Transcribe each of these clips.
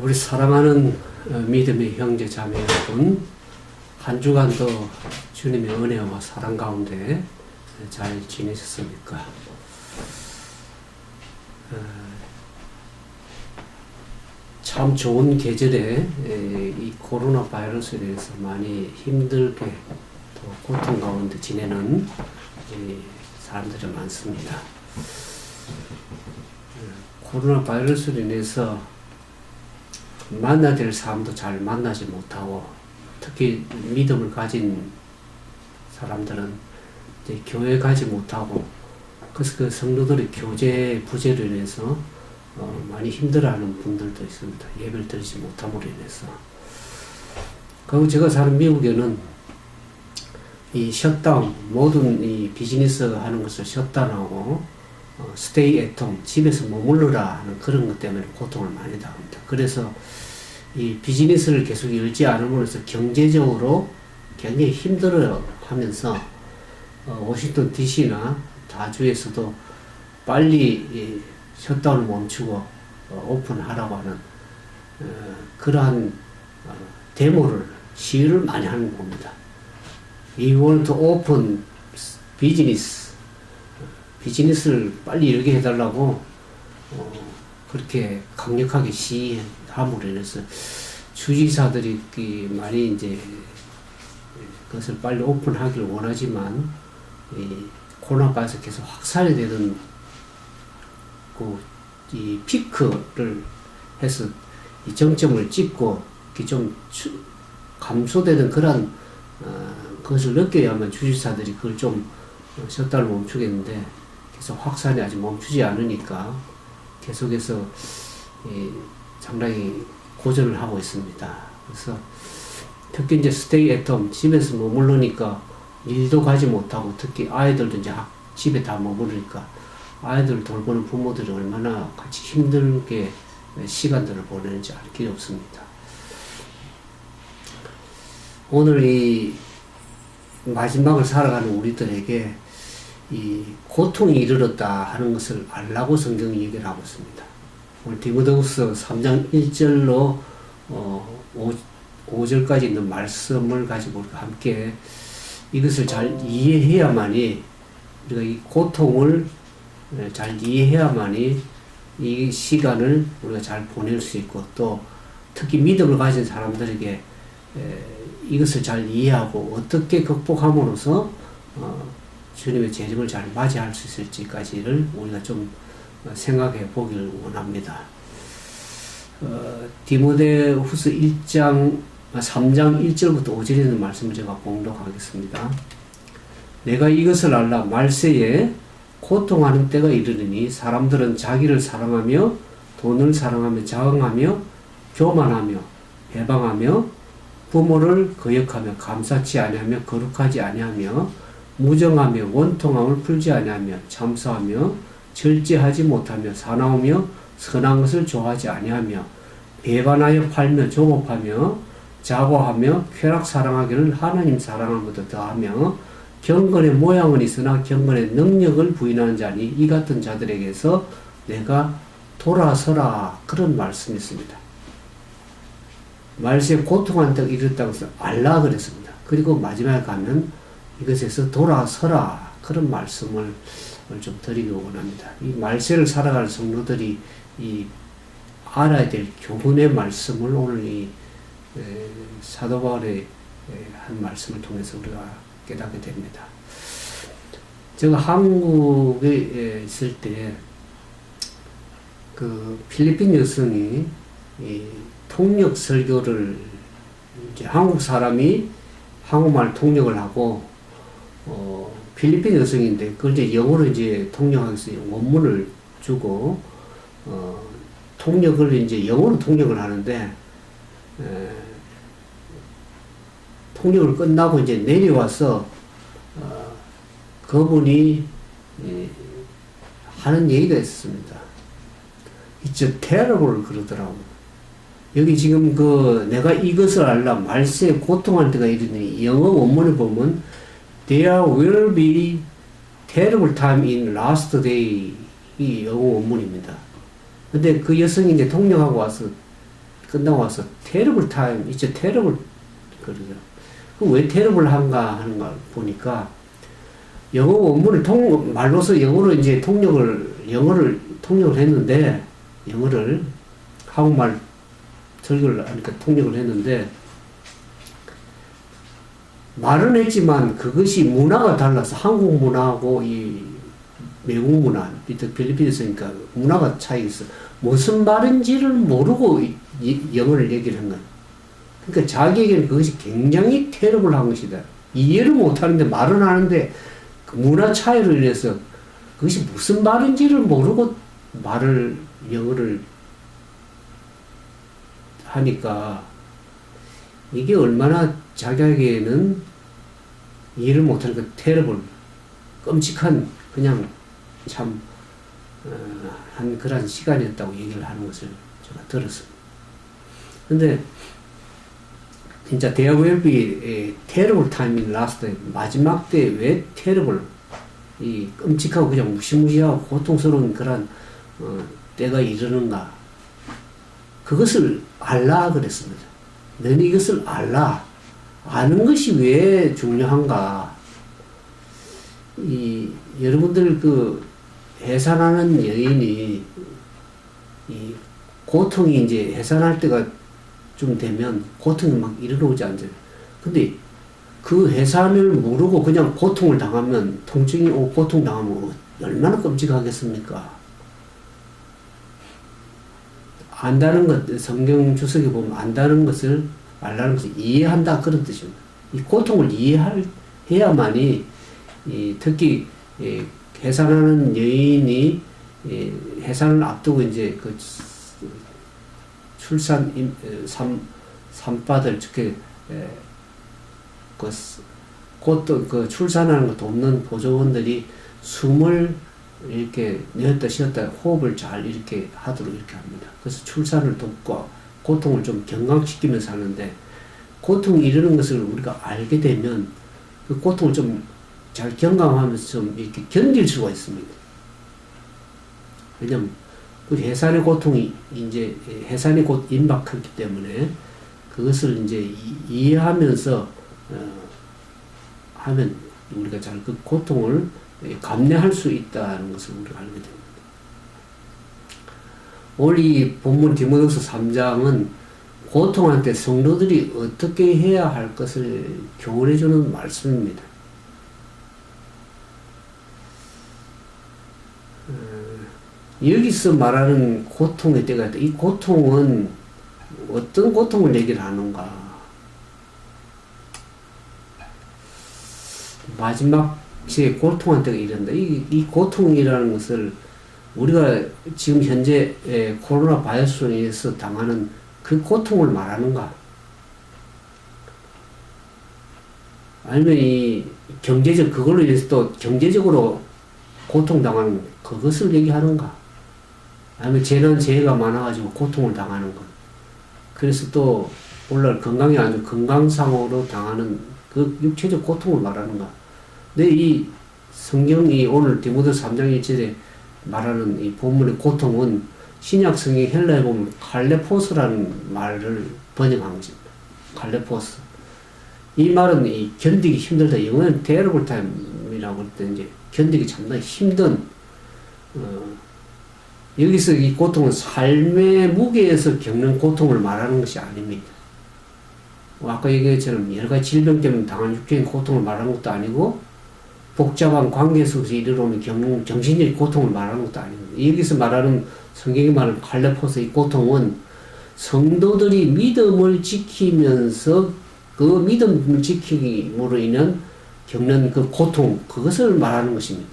우리 사랑하는 믿음의 형제 자매 여러분, 한 주간도 주님의 은혜와 사랑 가운데 잘 지내셨습니까? 참 좋은 계절에 이 코로나 바이러스에 대해서 많이 힘들게 또 고통 가운데 지내는 사람들이 많습니다. 코로나 바이러스로 인해서 만나야 될 사람도 잘 만나지 못하고, 특히 믿음을 가진 사람들은 이제 교회 가지 못하고, 그래서 그 성도들의 교제 부재로 인해서 많이 힘들어하는 분들도 있습니다. 예배를 드리지 못함으로 인해서. 그리고 제가 사는 미국에는 이 셧다운, 모든 이 비즈니스 하는 것을 셧다운하고 스테이 앳 홈, 집에서 머물러라 하는 그런 것 때문에 고통을 많이 당합니다. 그래서 이 비즈니스를 계속 열지 않음으로써 경제적으로 굉장히 힘들어 하면서 워싱턴 DC나 다주에서도 빨리 셧다운을 멈추고 오픈하라고 하는 그러한 데모를, 시위를 많이 하는 겁니다. We want to open 비즈니스를 빨리 열게 해달라고 그렇게 강력하게 시위함으로 인해서 주지사들이 많이 이제 그것을 빨리 오픈하기를 원하지만, 코로나 바이러스 계속 확산이 되는 이 피크를 해서 이 정점을 찍고 좀 감소되는 그런 그것을 느껴야만 주지사들이 그걸 좀 셧다운을 멈추겠는데, 계속 확산이 아직 멈추지 않으니까 계속해서 상당히 고전을 하고 있습니다. 그래서 특히 이제 스테이 앳 홈, 집에서 머무르니까 일도 가지 못하고, 특히 아이들도 이제 집에 다 머무르니까 아이들 돌보는 부모들이 얼마나 같이 힘들게 시간들을 보내는지 알 길이 없습니다. 오늘 이 마지막을 살아가는 우리들에게 이 고통이 이르렀다 하는 것을 알라고 성경이 얘기를 하고 있습니다. 오늘 디모데후서 3장 1절로 5절까지 있는 말씀을 가지고 우리가 함께 이것을 잘 이해해야만이, 우리가 이 고통을 잘 이해해야만이 이 시간을 우리가 잘 보낼 수 있고, 또 특히 믿음을 가진 사람들에게 이것을 잘 이해하고 어떻게 극복함으로써 주님의 재림을 잘 맞이할 수 있을지까지를 우리가 좀 생각해 보기를 원합니다. 디모데후서 3장 1절부터 5절에 있는 말씀을 제가 봉독하겠습니다. 내가 이것을 알라. 말세에 고통하는 때가 이르리니 사람들은 자기를 사랑하며 돈을 사랑하며 자응하며 교만하며 배방하며 부모를 거역하며 감사치 아니하며 거룩하지 아니하며 무정하며 원통함을 풀지 아니하며 참사하며 절제하지 못하며 사나우며 선한 것을 좋아하지 아니하며 배반하여 팔며 조급하며 자고하며 쾌락 사랑하기를 하나님 사랑하는 것도 더하며 경건의 모양은 있으나 경건의 능력을 부인하는 자니 이 같은 자들에게서 내가 돌아서라. 그런 말씀이 있습니다. 말세에 고통한 때가 이르렀다고 해서 알라 그랬습니다. 그리고 마지막에 가면 이것에서 돌아서라. 그런 말씀을 좀 드리기 원합니다. 이 말세를 살아갈 성도들이 이 알아야 될 교훈의 말씀을 오늘 이 사도 바울의 한 말씀을 통해서 우리가 깨닫게 됩니다. 제가 한국에 있을 때 그 필리핀 여성이 이 통역 설교를, 이제 한국 사람이 한국말 통역을 하고 필리핀 여성인데 그걸 이제 영어로 이제 통역하기 위해서 원문을 주고 통역을 이제 영어로 통역을 하는데, 통역을 끝나고 이제 내려와서 그분이 하는 얘기가 있었습니다. It's terrible 그러더라고. 여기 지금 내가 이것을 알라. 말세에 고통할 때가 이르니, 영어 원문을 보면 There will be terrible time in last day, 이 영어 원문입니다. 근데 그 여성이 이제 통역하고 와서 끝나고 와서 테러블 타임, 이제 테러블 그러죠. 그 왜 테러블 한가 하는 걸 보니까 영어 원문을 말로서 영어로 이제 영어를 통역을 했는데, 영어를 한국말 설교를 하니까 통역을 했는데, 말은 했지만 그것이 문화가 달라서 한국 문화하고 이 외국 문화, 필리핀에서니까 문화가 차이가 있어. 무슨 말인지를 모르고 영어를 얘기를 한 거야. 그러니까 자기에게는 그것이 굉장히 테러블한 것이다. 이해를 못하는데 말은 하는데 그 문화 차이로 인해서 그것이 무슨 말인지를 모르고 영어를 하니까 이게 얼마나 자기에게는 이해를 못하는 그 테러블, 끔찍한, 그냥 참, 한 그런 시간이었다고 얘기를 하는 것을 제가 들었습니다. 근데, 진짜 There will be a terrible time in last day. 마지막 때 왜 terrible, 이 끔찍하고 그냥 무시무시하고 고통스러운 그런, 때가 이르는가. 그것을 알라 그랬습니다. 너는 이것을 알라. 아는 것이 왜 중요한가. 여러분들 해산하는 여인이, 이 고통이 이제 해산할 때가 좀 되면 고통이 막 일어나지 않아요. 근데 그 해산을 모르고 그냥 고통을 당하면, 통증이 오고 고통 당하면 얼마나 끔찍하겠습니까? 안다는 것, 성경 주석에 보면 안다는 것을, 알라는 것을 이해한다, 그런 뜻입니다. 이 고통을 해야만이, 특히, 해산하는 여인이, 해산을 앞두고 이제 산바들, 특히, 출산하는 것도 없는 보조원들이 숨을 이렇게 내었다 쉬었다 호흡을 잘 이렇게 하도록 이렇게 합니다. 그래서 출산을 돕고 고통을 좀 경감시키면서 하는데, 고통이 이르는 것을 우리가 알게 되면 그 고통을 좀 잘 경감하면서 좀 이렇게 견딜 수가 있습니다. 왜냐면 그 해산의 고통이 이제 해산이 곧 임박했기 때문에 그것을 이제 이해하면서 하면 우리가 잘 그 고통을 감내할 수 있다는 것을 우리가 알게 됩니다. 오늘 이 본문 디모데후서 3장은 고통한테 성도들이 어떻게 해야 할 것을 교훈해 주는 말씀입니다. 여기서 말하는 고통의 때가 있다. 이 고통은 어떤 고통을 얘기를 하는가? 마지막 시에 고통한 때가 이른다. 이 고통이라는 것을 우리가 지금 현재 코로나 바이러스로 인해서 당하는 그 고통을 말하는가? 아니면 그걸로 인해서 또 경제적으로 고통당하는 그것을 얘기하는가? 아니면 재해가 많아가지고 고통을 당하는 것. 그래서 또 오늘날 건강이 아주 건강상으로 당하는 그 육체적 고통을 말하는가? 근데 이 성경이 오늘 디모데후서 3장 1절에 말하는 이 본문의 고통은 신약 성경 헬라에 보면 칼레포스라는 말을 번역한 것입니다. 칼레포스. 이 말은 견디기 힘들다. 영어는 terrible time이라고 할 때 이제 견디기 참나 힘든, 여기서 이 고통은 삶의 무게에서 겪는 고통을 말하는 것이 아닙니다. 아까 얘기했처럼 여러 가지 질병 때문에 당한 육체적인 고통을 말하는 것도 아니고, 복잡한 관계 속에서 이르러오는 정신적인 고통을 말하는 것도 아닙니다. 여기서 말하는, 성경이 말하는 칼레포스의 고통은 성도들이 믿음을 지키면서 그 믿음을 지킴으로 인한 겪는 그 고통, 그것을 말하는 것입니다.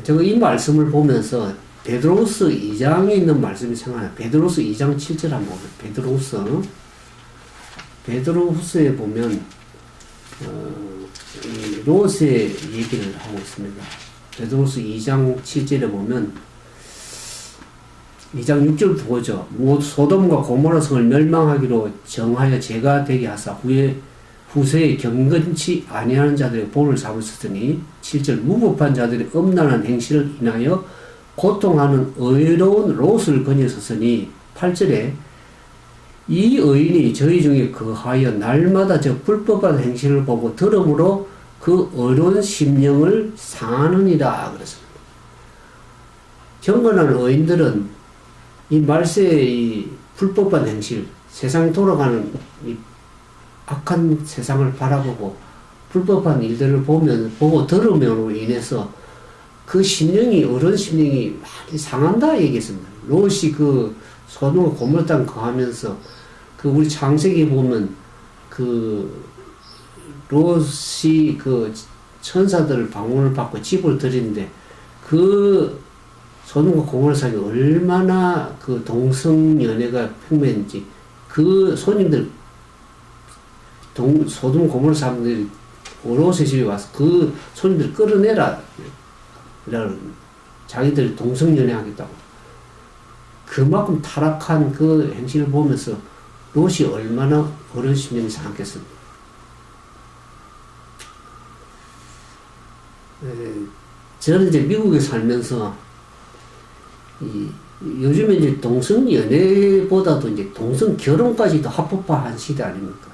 제가 이 말씀을 보면서 베드로후서 2장에 있는 말씀이 생각나요. 베드로후서 2장 7절 한번 보면, 베드로후서에 보면 이 롯의 얘기를 하고 있습니다. 베드로후서 2장 7절에 보면 2장 6절부터 보죠. 소돔과 고모라 성을 멸망하기로 정하여 제가 되게 하사 후세에 경건치 아니하는 자들의 본을 잡으셨으니 7절 무법한 자들의 엄란한 행실을 인하여 고통하는 의로운 롯을 거녀섰으니 8절에 이 의인이 저희 중에 거하여 날마다 저 불법한 행실을 보고 들음으로 그 의로운 심령을 상하느니라 그랬습니다. 경건한 의인들은 이 말세의 이 불법한 행실, 세상이 돌아가는 이 악한 세상을 바라보고 불법한 일들을 보고 들으므로 인해서 그 심령이, 어른 심령이 많이 상한다 얘기했습니다. 롯이 그 소돔과 고모라 땅 거하면서 그 우리 창세기 보면 그 롯이 그 천사들 방문을 받고 집을 들이는데 그 소돔과 고모라 사이에 얼마나 그 동성연애가 팽배했는지 그 손님들 소돔 고모라 사람들이 롯의 집에 와서 그 손님들 끌어내라 자기들이 동성연애 하겠다고 그만큼 타락한 그 행실을 보면서 롯이 얼마나 어른 심령이 상했겠습니까? 저는 이제 미국에 살면서 요즘에 이제 동성 연애보다도 이제 동성 결혼까지도 합법화한 시대 아닙니까?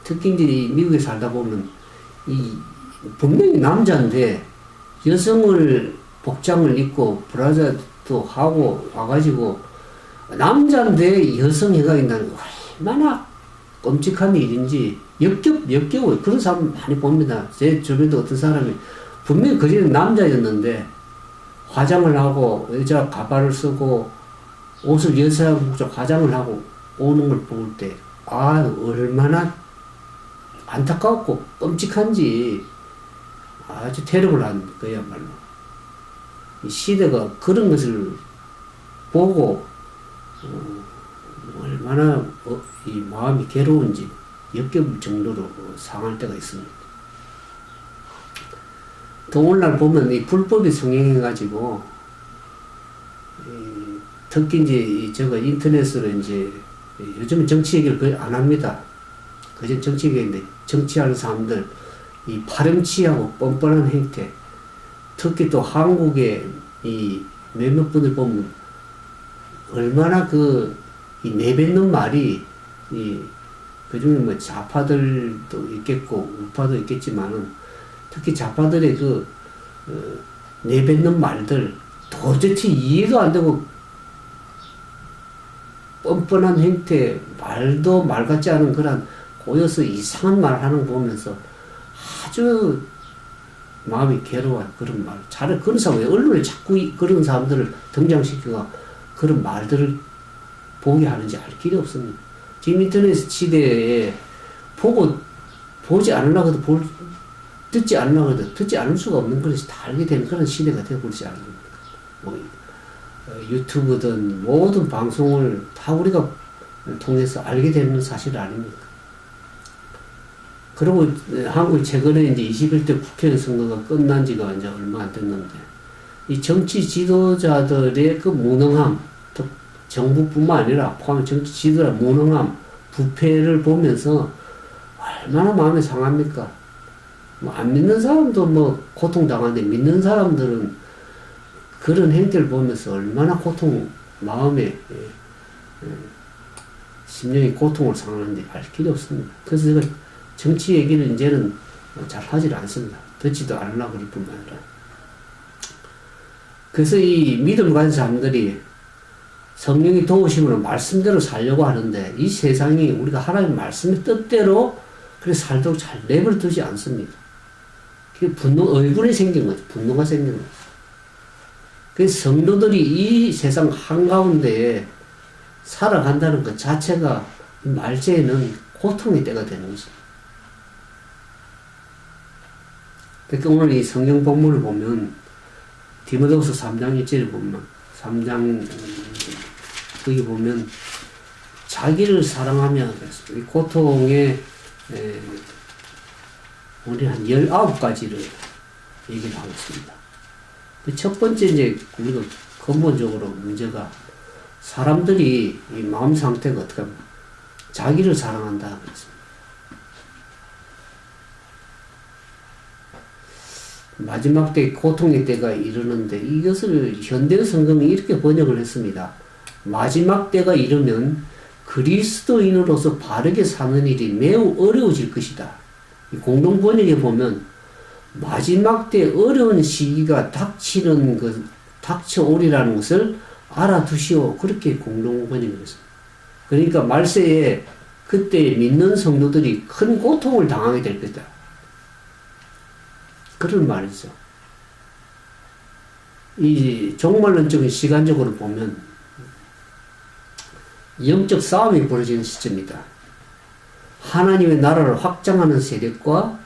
특히 이제 미국에 살다 보면 분명히 남자인데 여성을 복장을 입고 브라자도 하고 와가지고 남자인데 여성 해가긴다는 얼마나 끔찍한 일인지 역겨워요. 그런 사람 많이 봅니다. 제 주변도 어떤 사람이 분명히 그전에 남자였는데 화장을 하고 여자 가발을 쓰고 옷을 여자 복장 화장을 하고 오는 걸 볼 때 얼마나 안타깝고 끔찍한지 아주 테러를 한 그야말로 이 시대가 그런 것을 보고 얼마나 이 마음이 괴로운지 역겨울 정도로 상할 때가 있습니다. 또 오늘날 보면 이 불법이 성행해가지고 특히 이제 제가 인터넷으로 이제 요즘은 정치 얘기를 거의 안 합니다. 그전 정치 얘기인데 정치하는 사람들 이 파렴치하고 뻔뻔한 행태, 특히 또 한국의 이 몇몇 분들 보면 얼마나 이 내뱉는 말이 그중에 뭐 좌파들도 있겠고 우파도 있겠지만은 특히 좌파들의 내뱉는 말들 도대체 이해도 안 되고 뻔뻔한 행태, 말도 말 같지 않은 그런 고여서 이상한 말 하는 거 보면서 아주 마음이 괴로워요. 그런 말. 차라리 그런 사람, 왜 언론에 자꾸 그런 사람들을 등장시켜가 그런 말들을 보게 하는지 알 길이 없습니다. 지금 인터넷 시대에 보지 않으려고 해도 듣지 않으려고 해도 듣지 않을 수가 없는 것이 다 알게 되는 그런 시대가 되어버리지 않습니까? 유튜브든 모든 방송을 다 우리가 통해서 알게 되는 사실 아닙니까? 그리고 한국이 최근에 이제 21대 국회의원 선거가 끝난 지가 이제 얼마 안 됐는데, 이 정치 지도자들의 그 무능함, 또 정부뿐만 아니라 포함 정치 지도자 무능함, 부패를 보면서 얼마나 마음이 상합니까? 안 믿는 사람도 고통당하는데 믿는 사람들은 그런 행태를 보면서 얼마나 마음에 심령이 고통을 상하는지 알 길이 없습니다. 그래서 제가 정치 얘기를 이제는 잘 하질 않습니다. 듣지도 않으려고 그럴 뿐만 아니라. 그래서 이 믿음을 가진 사람들이 성령이 도우심으로 말씀대로 살려고 하는데 이 세상이 우리가 하나님 말씀의 뜻대로 그렇게 살도록 잘 내버려 두지 않습니다. 그게 의분이 생긴 거죠. 분노가 생긴 거죠. 그래서 성도들이 이 세상 한가운데에 살아간다는 것 자체가 말세에는 고통의 때가 되는 것입니다. 그러니까 오늘 이 성경 본문을 보면 디모데후서 3장 1절을 보면 3장 거기 보면 자기를 사랑하며 이 고통의 우리 한 19가지를 얘기를 하고 있습니다. 첫 번째 이제 우리가 근본적으로 문제가 사람들이 이 마음 상태가 어떻게 하면 자기를 사랑한다 그랬습니다. 마지막 때 고통의 때가 이르는데 이것을 현대 성경이 이렇게 번역을 했습니다. 마지막 때가 이르면 그리스도인으로서 바르게 사는 일이 매우 어려워질 것이다. 공동 번역에 보면 마지막 때 어려운 시기가 닥쳐오리라는 것을 알아두시오. 그렇게 공동 번역을 했습니다. 그러니까 말세에 그때 믿는 성도들이 큰 고통을 당하게 될 거다. 그런 말이죠. 이 종말론적인 시간적으로 보면 영적 싸움이 벌어지는 시점이다. 하나님의 나라를 확장하는 세력과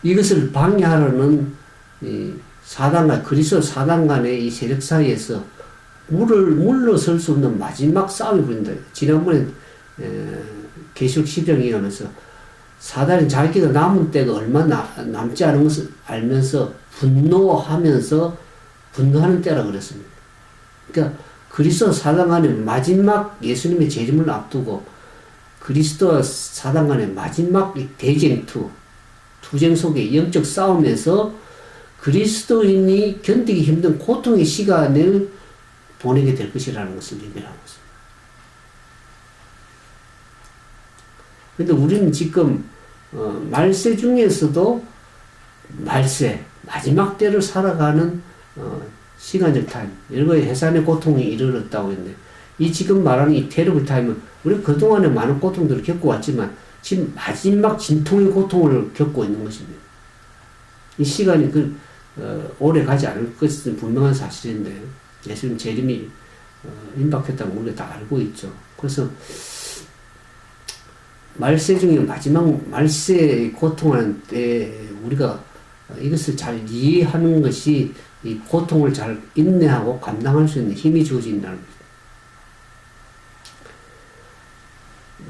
이것을 방해하려는 사단과 그리스도 사단 간의 이 세력 사이에서 물러설 수 없는 마지막 싸움이 벌어진다. 지난번에 계시록 10장에 하면서 사단이 자기가 남은 때가 얼마 남지 않은 것을 알면서 분노하는 때라 그랬습니다. 그러니까 그리스도 사단 간의 마지막 예수님의 재림을 앞두고 그리스도와 사단 간의 마지막 투쟁 속의 영적 싸움에서 그리스도인이 견디기 힘든 고통의 시간을 보내게 될 것이라는 것을 얘기하고 있습니다. 근데 우리는 지금 말세 중에서도 마지막 때를 살아가는 시간적 타임, 일거의 해산의 고통이 이르렀다고 했는데 이 지금 말하는 이 테러블 타임은 우리 그동안에 많은 고통들을 겪어왔지만 지금 마지막 진통의 고통을 겪고 있는 것입니다. 이 시간이 오래 가지 않을 것은 분명한 사실인데 예수님 재림이 임박했다는 걸 우리가 다 알고 있죠. 그래서 말세 중에 마지막 말세의 고통하는 때 우리가 이것을 잘 이해하는 것이 이 고통을 잘 인내하고 감당할 수 있는 힘이 주어진다는 거죠.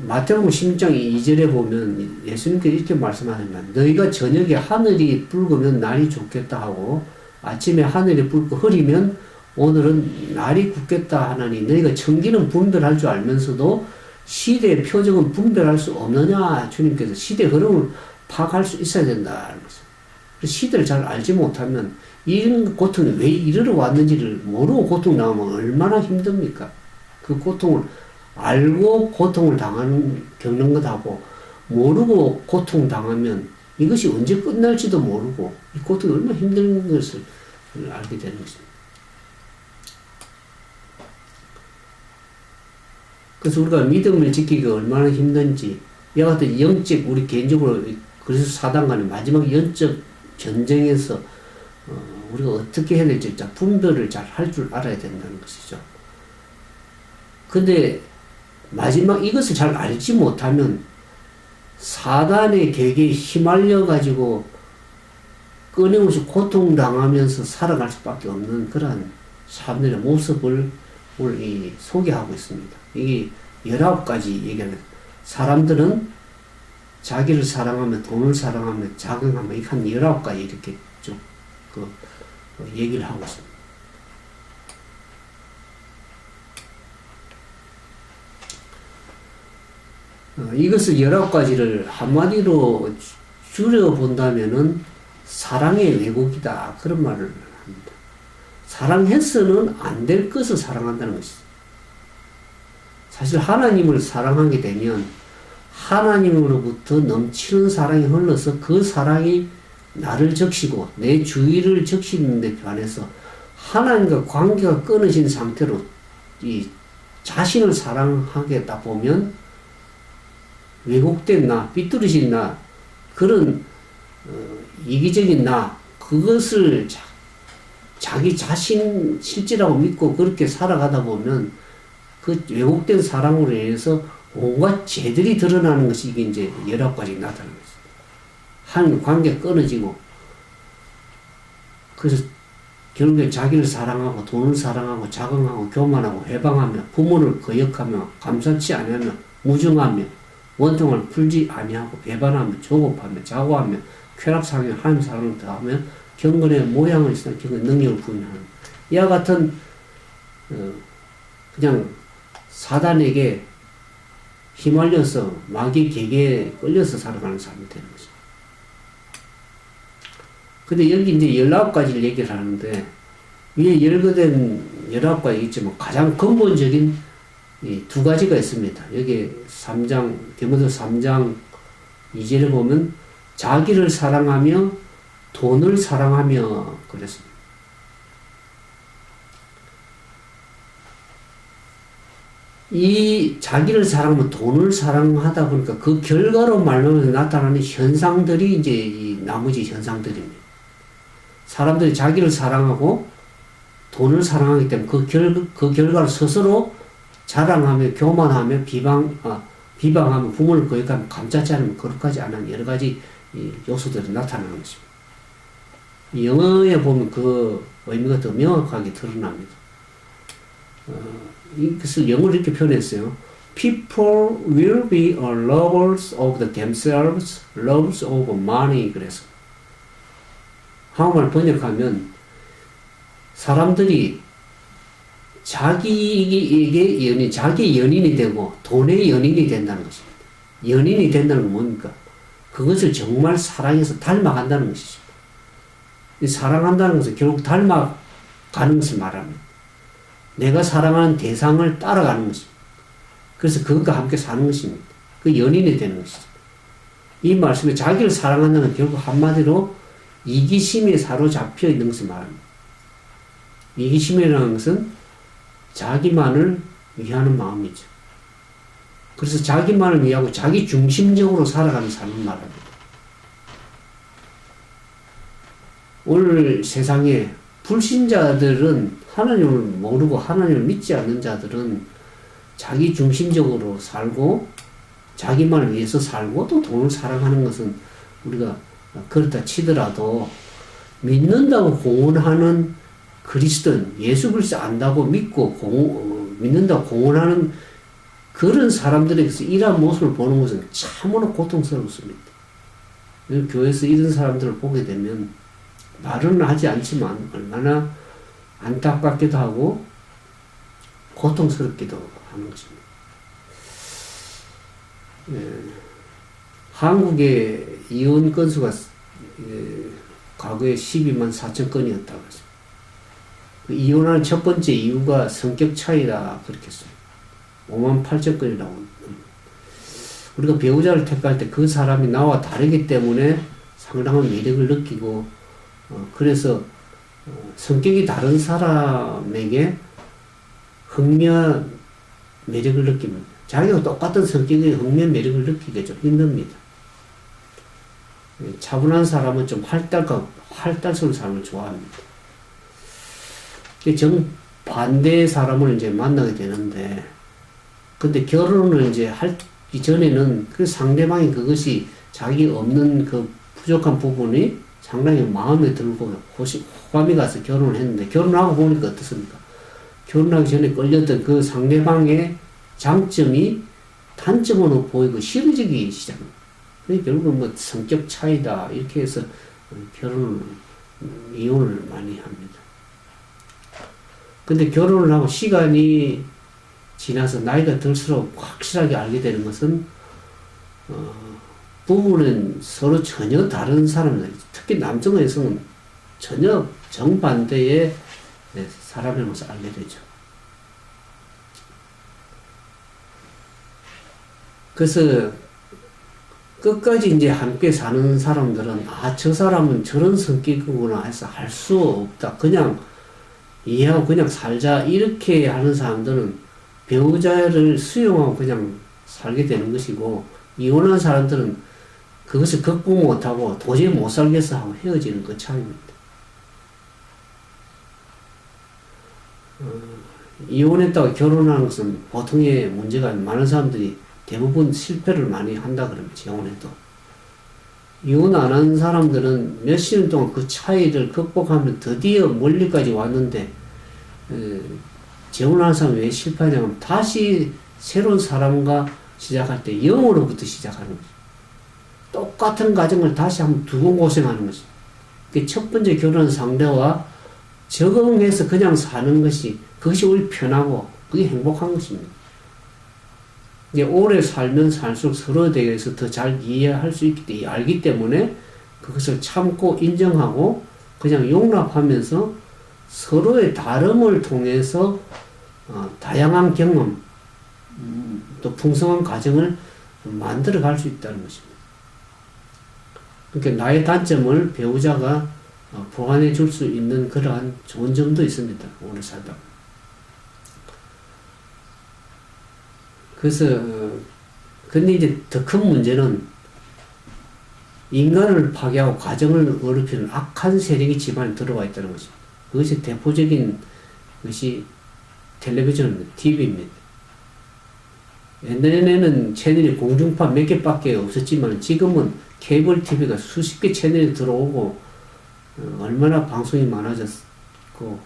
마태복음 16장 2절에 보면 예수님께서 이렇게 말씀하십니다. 너희가 저녁에 하늘이 붉으면 날이 좋겠다 하고 아침에 하늘이 붉고 흐리면 오늘은 날이 굳겠다 하나니 너희가 청기는 분별할 줄 알면서도 시대의 표적은 분별할 수 없느냐. 주님께서 시대 흐름을 파악할 수 있어야 된다는 거죠. 시대를 잘 알지 못하면 이런 고통이 왜 이르러 왔는지를 모르고 고통 당하면 얼마나 힘듭니까? 그 고통을 알고 고통을 겪는 것하고 모르고 고통 당하면 이것이 언제 끝날지도 모르고 이 고통이 얼마나 힘든 것을 알게 되는 것입니다. 그래서 우리가 믿음을 지키기가 얼마나 힘든지 이와 같은 영적 우리 개인적으로 그래서 사단 간의 마지막 영적 전쟁에서 우리가 어떻게 해야 될지 분별을 잘 할 줄 알아야 된다는 것이죠. 근데 마지막 이것을 잘 알지 못하면 사단의 계계에 휘말려 가지고 끊임없이 고통당하면서 살아갈 수밖에 없는 그러한 사람들의 모습을 오늘 소개하고 있습니다. 이게 19가지 얘기하는 사람들은 자기를 사랑하며 돈을 사랑하며 자긍하며 이 한 19가지 이렇게 쭉 얘기를 하고 있습니다. 이것을 19가지를 한마디로 줄여본다면은 사랑의 왜곡이다. 그런 말을 합니다. 사랑해서는 안 될 것을 사랑한다는 것이죠. 사실 하나님을 사랑하게 되면 하나님으로부터 넘치는 사랑이 흘러서 그 사랑이 나를 적시고 내 주위를 적시는 데 반해서 하나님과 관계가 끊어진 상태로 이 자신을 사랑하겠다 보면 왜곡된 나, 삐뚤어진 나, 그런 이기적인 나, 그것을 자기 자신 실제라고 믿고 그렇게 살아가다 보면 그 왜곡된 사랑으로 인해서 온갖 죄들이 드러나는 것이 이게 이제 19가지 나타나는 거죠. 하나님 관계가 끊어지고 그래서 결국에 자기를 사랑하고 돈을 사랑하고 자긍하고 교만하고 회방하며 부모를 거역하며 감사치 아니하며 무증하며 원통을 풀지 아니하고 배반하며 조급하며 자고하며 쾌락상에 하나님 사랑을 더하며 경건의 모양을 있으나 경건의 능력을 부인하는 이와 같은 그냥 사단에게 휘말려서 마귀 계계에 끌려서 살아가는 사람이 되는 거죠. 근데 여기 이제 19가지를 얘기를 하는데, 위에 열거된 19가지 있지만 가장 근본적인 이 두 가지가 있습니다. 여기 3장, 디모데 3장 2절에 보면 자기를 사랑하며 돈을 사랑하며 그랬습니다. 이 자기를 사랑하면 돈을 사랑하다 보니까 그 결과로 말하면서 나타나는 현상들이 이제 이 나머지 현상들입니다. 사람들이 자기를 사랑하고 돈을 사랑하기 때문에 그 결과를 스스로 자랑하며 교만하며 비방하며 부모를 거역하며 감싸지 않으면 거룩하지 않은 여러 가지 요소들이 나타나는 것입니다. 영어에 보면 그 의미가 더 명확하게 드러납니다. 그래서 영어로 이렇게 표현했어요. People will be lovers of themselves, lovers of money. 그래서 한국말 번역하면 사람들이 자기에게 자기 연인이 되고 돈의 연인이 된다는 것입니다. 연인이 된다는 건 뭡니까? 그것을 정말 사랑해서 닮아간다는 것이죠. 사랑한다는 것은 결국 닮아가는 것을 말합니다. 내가 사랑하는 대상을 따라가는 것입니다. 그래서 그것과 함께 사는 것입니다. 그 연인이 되는 것이죠. 이 말씀에 자기를 사랑한다는 결국 한마디로 이기심에 사로잡혀 있는 것을 말합니다. 이기심이라는 것은 자기만을 위하는 마음이죠. 그래서 자기만을 위하고 자기 중심적으로 살아가는 삶을 말합니다. 오늘 세상에 불신자들은 하나님을 모르고 하나님을 믿지 않는 자들은 자기 중심적으로 살고 자기만을 위해서 살고 또 돈을 사랑하는 것은 우리가 그렇다 치더라도 믿는다고 공언하는 그리스도인, 예수 그리스도 안다고 믿고 믿는다고 공언하는 그런 사람들에게서 이러한 모습을 보는 것은 참으로 고통스럽습니다. 교회에서 이런 사람들을 보게 되면 말은 하지 않지만 얼마나 안타깝기도 하고 고통스럽기도 하는 것입니다. 한국의 이혼 건수가 과거에 12만 4천 건이었다고 했습니다. 그 이혼하는 첫 번째 이유가 성격 차이다 그렇게 했어요. 5만 8천 건이라고. 우리가 배우자를 택할 때 그 사람이 나와 다르기 때문에 상당한 매력을 느끼고 그래서 성격이 다른 사람에게 흥미와 매력을 느낍니다. 자기가 똑같은 성격의 흥미와 매력을 느끼기 좀 힘듭니다. 차분한 사람은 좀 활달스러운 사람을 좋아합니다. 정반대의 사람을 이제 만나게 되는데, 근데 결혼을 이제 하기 전에는 그 상대방이 그것이 자기 없는 그 부족한 부분이 상당히 마음에 들고 호감이 가서 결혼을 했는데, 결혼하고 보니까 어떻습니까? 결혼하기 전에 끌렸던 그 상대방의 장점이 단점으로 보이고 싫어지기 시작합니다. 결국은 뭐 성격 차이다 이렇게 해서 이혼을 많이 합니다. 근데 결혼을 하고 시간이 지나서 나이가 들수록 확실하게 알게 되는 것은 부부는 서로 전혀 다른 사람들, 특히 남성과 여성은 전혀 정반대의 사람인 것을 알게 되죠. 그래서 끝까지 이제 함께 사는 사람들은 저 사람은 저런 성격이구나 해서 할 수 없다. 그냥 이해하고 그냥 살자 이렇게 하는 사람들은 배우자를 수용하고 그냥 살게 되는 것이고, 이혼한 사람들은 그것을 극복 못하고 도저히 못 살겠어 하고 헤어지는 그 차이입니다. 이혼했다고 결혼하는 것은 보통의 문제가 아니고 많은 사람들이 대부분 실패를 많이 한다 그럽니다. 이혼해도. 이혼 안 한 사람들은 몇십 년 동안 그 차이를 극복하면 드디어 멀리까지 왔는데, 재혼하는 사람이 왜 실패하냐면 다시 새로운 사람과 시작할 때 0으로부터 시작하는 거죠. 똑같은 과정을 다시 한번 두 번 고생하는 거죠. 첫 번째 결혼 상대와 적응해서 그냥 사는 것이, 그것이 오히려 편하고 그게 행복한 것입니다. 이제 오래 살면 살수록 서로에 대해서 더 잘 이해할 수 있기 때문에 알기 때문에 그것을 참고 인정하고 그냥 용납하면서 서로의 다름을 통해서 다양한 경험, 또 풍성한 가정을 만들어 갈 수 있다는 것입니다. 그러니까 나의 단점을 배우자가 보완해 줄 수 있는 그러한 좋은 점도 있습니다. 오늘 살다. 그래서 근데 이제 더 큰 문제는 인간을 파괴하고 가정을 어렵히는 악한 세력이 집안에 들어와 있다는 것입니다. 그것이 대표적인 것이 텔레비전입니다. TV입니다. 옛날에는 채널이 공중파 몇 개밖에 없었지만 지금은 케이블 TV가 수십 개 채널이 들어오고 얼마나 방송이 많아졌고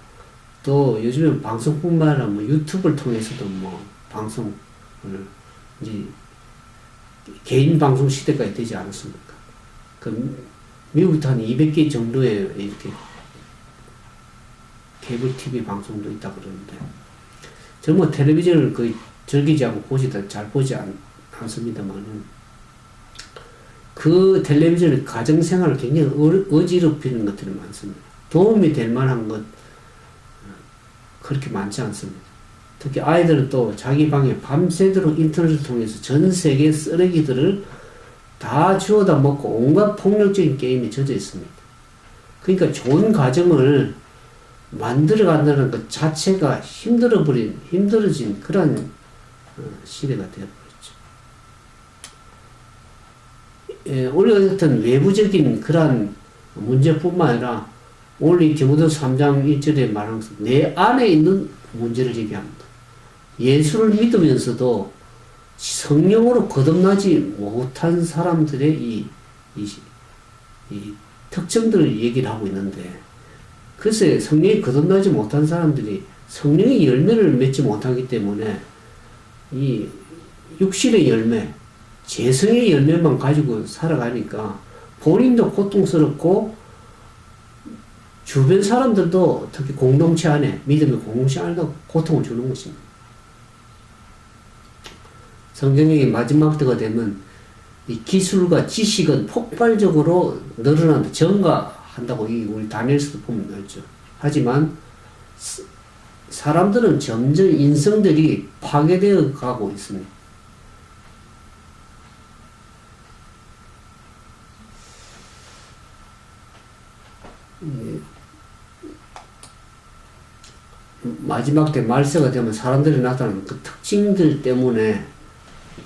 또 요즘은 방송뿐만 아니라 뭐 유튜브를 통해서도 뭐 방송을 이제 개인 방송 시대까지 되지 않았습니까? 그 미국도 한 200개 정도의 이렇게 케이블 TV 방송도 있다 그러는데 저는 뭐 텔레비전을 거의 즐기지 않고 잘 보지 않습니다만은 그 텔레비전의 가정생활을 굉장히 어지럽히는 것들이 많습니다. 도움이 될 만한 것 그렇게 많지 않습니다. 특히 아이들은 또 자기 방에 밤새도록 인터넷을 통해서 전 세계 쓰레기들을 다 주워다 먹고 온갖 폭력적인 게임에 젖어 있습니다. 그러니까 좋은 가정을 만들어 간다는 것 자체가 힘들어진 그런 시대가 되어버렸죠. 오늘 어떤 외부적인 그런 문제뿐만 아니라 오늘 이 디모데후서 3장 1절에 말하는 것은 내 안에 있는 문제를 얘기합니다. 예수를 믿으면서도 성령으로 거듭나지 못한 사람들의 이 특징들을 얘기를 하고 있는데 글쎄 성령이 거듭나지 못한 사람들이 성령의 열매를 맺지 못하기 때문에 이 육신의 열매, 재성의 열매만 가지고 살아가니까 본인도 고통스럽고 주변 사람들도 특히 공동체 안에 믿음의 공동체 안에도 고통을 주는 것입니다. 성경의 마지막 때가 되면 이 기술과 지식은 폭발적으로 늘어난다. 증가한다고 우리 다니엘서도 보면 나오죠. 하지만 사람들은 점점 인성들이 파괴되어 가고 있습니다. 마지막 때 말세가 되면 사람들이 나타나는 그 특징들 때문에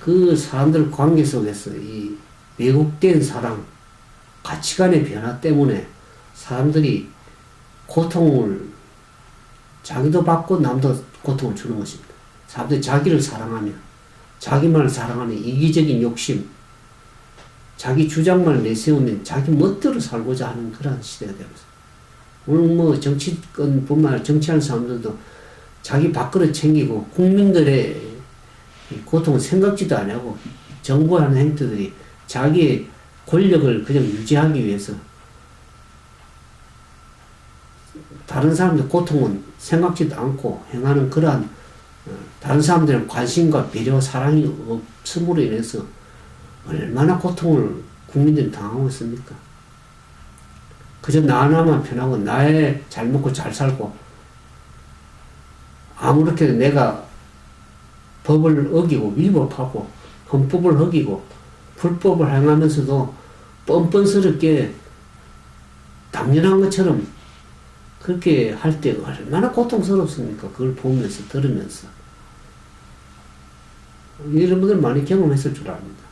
그 사람들 관계 속에서 이 왜곡된 사랑, 가치관의 변화 때문에 사람들이 고통을 자기도 받고 남도 고통을 주는 것입니다. 사람들이 자기를 사랑하며 자기만을 사랑하는 이기적인 욕심, 자기 주장만을 내세우면 자기 멋대로 살고자 하는 그런 시대가 되었습니다. 오늘 뭐 정치권뿐만 아니라 정치하는 사람들도 자기 밥그릇 챙기고 국민들의 고통을 생각지도 안 하고 정부가 하는 행태들이 자기의 권력을 그냥 유지하기 위해서 다른 사람들 고통은 생각지도 않고 행하는 그러한 다른 사람들의 관심과 배려, 사랑이 없음으로 인해서 얼마나 고통을 국민들이 당하고 있습니까? 그저 나 하나만 편하고 나의 잘 먹고 잘 살고 아무렇게도 내가 법을 어기고 위법하고 헌법을 어기고 불법을 행하면서도 뻔뻔스럽게 당연한 것처럼 그렇게 할 때 얼마나 고통스럽습니까? 그걸 보면서 들으면서 여러분들 많이 경험했을 줄 압니다.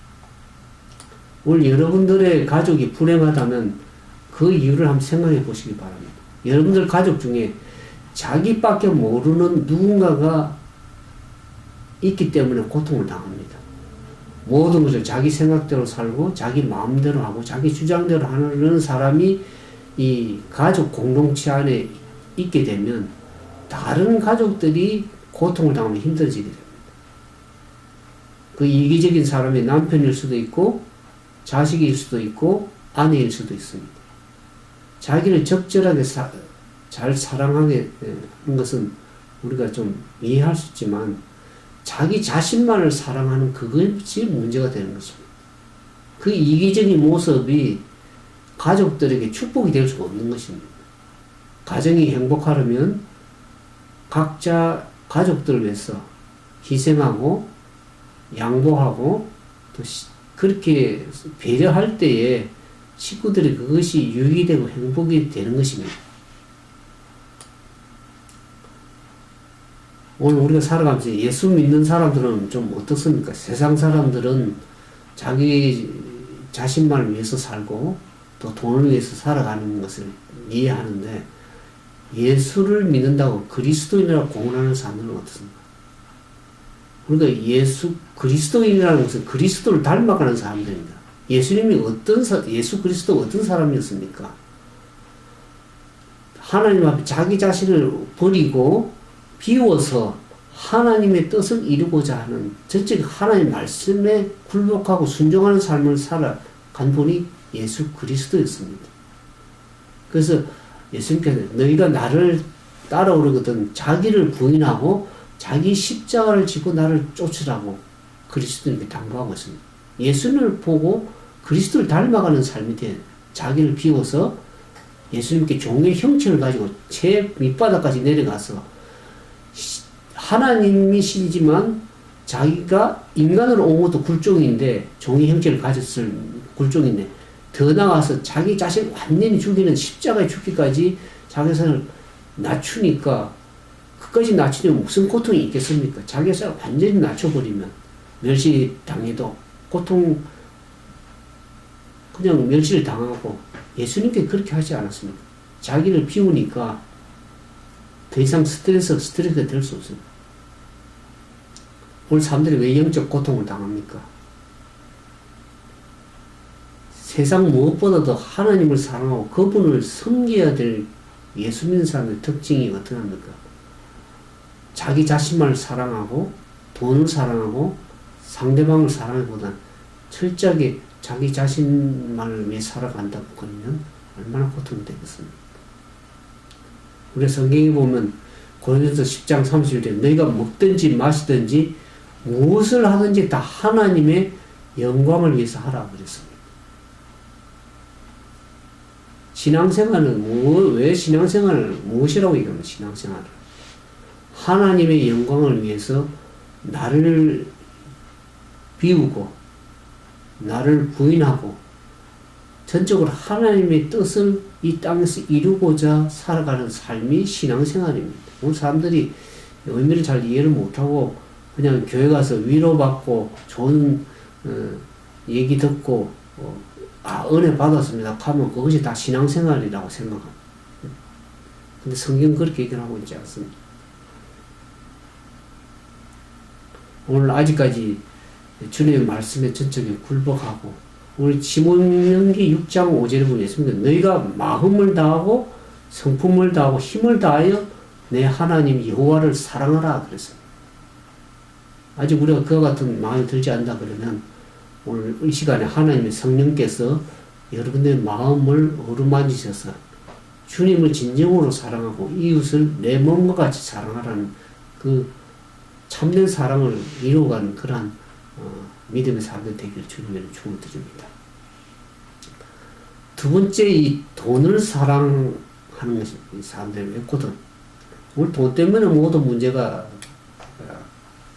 오늘 여러분들의 가족이 불행하다면 그 이유를 한번 생각해 보시기 바랍니다. 여러분들 가족 중에 자기밖에 모르는 누군가가 있기 때문에 고통을 당합니다. 모든 것을 자기 생각대로 살고 자기 마음대로 하고 자기 주장대로 하는 사람이 이 가족 공동체 안에 있게 되면 다른 가족들이 고통을 당하면 힘들어지게 됩니다. 그 이기적인 사람이 남편일 수도 있고 자식일 수도 있고 아내일 수도 있습니다. 자기를 적절하게 잘 사랑하게 하는 것은 우리가 좀 이해할 수 있지만 자기 자신만을 사랑하는 그것이 문제가 되는 것입니다. 그 이기적인 모습이 가족들에게 축복이 될 수가 없는 것입니다. 가정이 행복하려면 각자 가족들을 위해서 희생하고 양보하고 또 그렇게 배려할 때에 식구들이 그것이 유익이 되고 행복이 되는 것입니다. 오늘 우리가 살아가면서 예수 믿는 사람들은 좀 어떻습니까? 세상 사람들은 자기 자신만을 위해서 살고 또 돈을 위해서 살아가는 것을 이해하는데 예수를 믿는다고 그리스도인이라고 공언하는 사람들은 어떻습니까? 그러니까 그리스도인이라는 것은 그리스도를 닮아가는 사람들입니다. 예수님이 예수 그리스도가 어떤 사람이었습니까? 하나님 앞에 자기 자신을 버리고 비워서 하나님의 뜻을 이루고자 하는 전적 하나님 말씀에 굴복하고 순종하는 삶을 살아간 분이 예수 그리스도였습니다. 그래서 예수님께서 너희가 나를 따라오려거든 자기를 부인하고 자기 십자가를 지고 나를 쫓으라고 그리스도님께 당부하고 있습니다. 예수님을 보고 그리스도를 닮아가는 삶이 돼 자기를 비워서 예수님께 종의 형체를 가지고 제 밑바닥까지 내려가서 하나님이시지만 자기가 인간으로 온 것도 굴종인데 종의 형체를 가졌을 굴종인데 더 나아가서 자기 자신 완전히 죽이는 십자가에 죽기까지 자기 자신을 낮추니까 그까지 낮추려면 무슨 고통이 있겠습니까? 자기 자신을 완전히 낮춰버리면 멸시당해도 고통 그냥 멸시를 당하고 예수님께 그렇게 하지 않았습니까? 자기를 비우니까 더 이상 스트레스가 될 수 없습니다. 오늘 사람들이 왜 영적 고통을 당합니까? 세상 무엇보다도 하나님을 사랑하고 그분을 섬겨야 될 예수 믿는 사람의 특징이 어떠합니까? 자기 자신만을 사랑하고 돈을 사랑하고 상대방을 사랑하기보다는 철저하게 자기 자신만을 위해 살아간다고 그러면 얼마나 고통이 되겠습니까? 우리 성경에 보면 고린도서 10장 30절에 너희가 먹든지 마시든지 무엇을 하든지 다 하나님의 영광을 위해서 하라 그랬습니다. 신앙생활은 왜 신앙생활을 무엇이라고 얘기하면 신앙생활을 하나님의 영광을 위해서 나를 비우고 나를 부인하고 전적으로 하나님의 뜻을 이 땅에서 이루고자 살아가는 삶이 신앙생활입니다. 오늘 사람들이 의미를 잘 이해를 못하고 그냥 교회 가서 위로받고 좋은 얘기 듣고 은혜 받았습니다 하면 그것이 다 신앙생활이라고 생각합니다. 근데 성경은 그렇게 얘기를 하고 있지 않습니다. 오늘 아직까지 주님의 말씀에 전적에 굴복하고 우리 시몬명기 6장 5절에 보면 예수님께서 너희가 마음을 다하고 성품을 다하고 힘을 다하여 내 하나님 여호와를 사랑하라 그랬어요. 아직 우리가 그와 같은 마음이 들지 않는다 그러면 오늘 이 시간에 하나님의 성령께서 여러분들의 마음을 어루만지셔서 주님을 진정으로 사랑하고 이웃을 내 몸과 같이 사랑하라는 그 참된 사랑을 이루어가는 그러한 믿음의 사람들 되기를 주님에게 축원드립니다. 두 번째, 이 돈을 사랑하는 것이 사람들이 왜거든. 오늘 돈 때문에 모든 문제가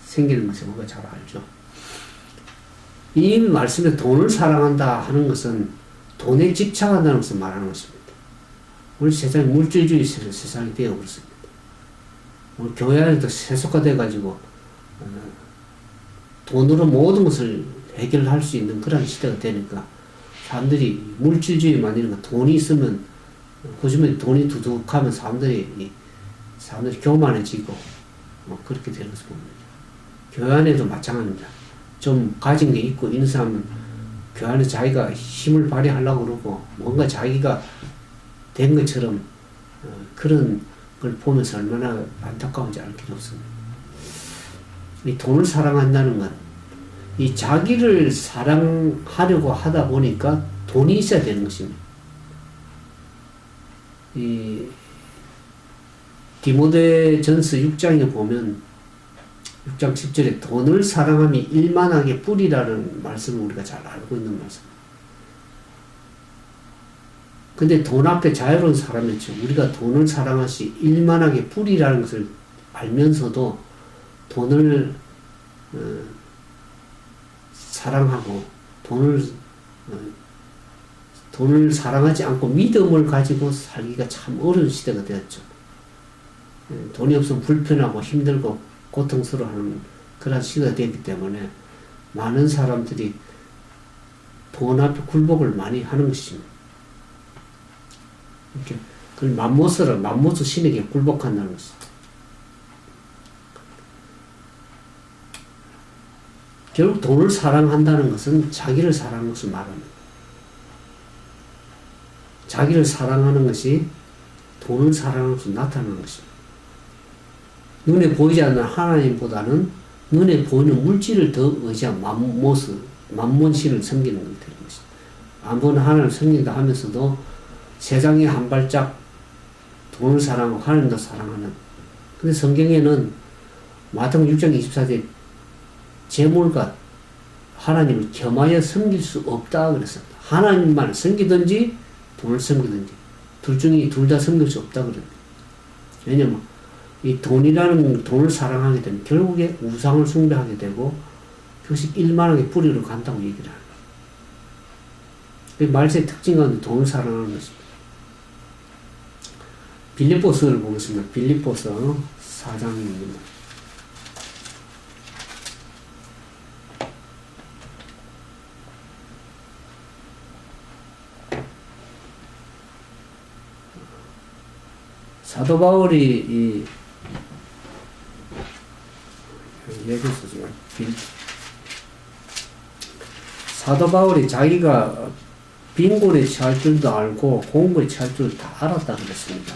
생기는 것을 우리가 잘 알죠. 이 말씀에 돈을 사랑한다 하는 것은 돈에 집착한다는 것을 말하는 것입니다. 우리 세상이 물질주의 세상이 되어 버렸습니다. 오늘 교회 안에도 세속화돼가지고 돈으로 모든 것을 해결할 수 있는 그런 시대가 되니까 사람들이 물질주의 만드는 거 돈이 있으면 요즘에 돈이 두둑하면 사람들이 교만해지고 그렇게 되는 것을 봅니다. 교회 안에도 마찬가지입니다. 좀 가진 게 있고 있는 사람은 교회 안에 자기가 힘을 발휘하려고 그러고 뭔가 자기가 된 것처럼 그런 걸 보면서 얼마나 안타까운지 알 길이 없습니다. 이 돈을 사랑한다는 건 이 자기를 사랑하려고 하다 보니까 돈이 있어야 되는 것입니다. 이 디모데전서 6장에 보면 6장 10절에 돈을 사랑함이 일만하게 뿌리라는 말씀을 우리가 잘 알고 있는 말씀입니다. 근데 돈 앞에 자유로운 사람이죠. 우리가 돈을 사랑하시 일만하게 뿌리라는 것을 알면서도 돈을 사랑하고 돈을 사랑하지 않고 믿음을 가지고 살기가 참 어려운 시대가 되었죠. 돈이 없으면 불편하고 힘들고 고통스러워하는 그런 시대가 되기 때문에 많은 사람들이 돈 앞에 굴복을 많이 하는 것입니다. 이렇게 그걸 맘모스 신에게 굴복한다는 것입니다. 결국 돈을 사랑한다는 것은 자기를 사랑하는 것을 말합니다. 자기를 사랑하는 것이 돈을 사랑하는 것으로 나타나는 것입니다. 눈에 보이지 않는 하나님보다는 눈에 보이는 물질을 더 의지한 맘몬신을 섬기는 것이 되는 것입니다. 아무런 하나님을 섬긴다 하면서도 세상에 한 발짝 돈을 사랑하고 하나님도 사랑하는. 근데 성경에는 마태복음 6장 24절에 재물과 하나님을 겸하여 섬길 수 없다 그랬습니다. 하나님만 섬기든지 돈을 섬기든지 둘 다 섬길 수 없다 그랬습니다. 왜냐면 이 돈을 사랑하게 되면 결국에 우상을 숭배하게 되고 그것이 일만하게 뿌리로 간다고 얘기를 합니다. 그 말세의 특징 가운데 돈을 사랑하는 것입니다. 빌립보서를 보겠습니다. 빌립보서 4장입니다. 사도 바울이 사도 바울이 자기가 빈곤에 처할 줄도 알고 공부에 처할 줄도 다 알았다 그랬습니다.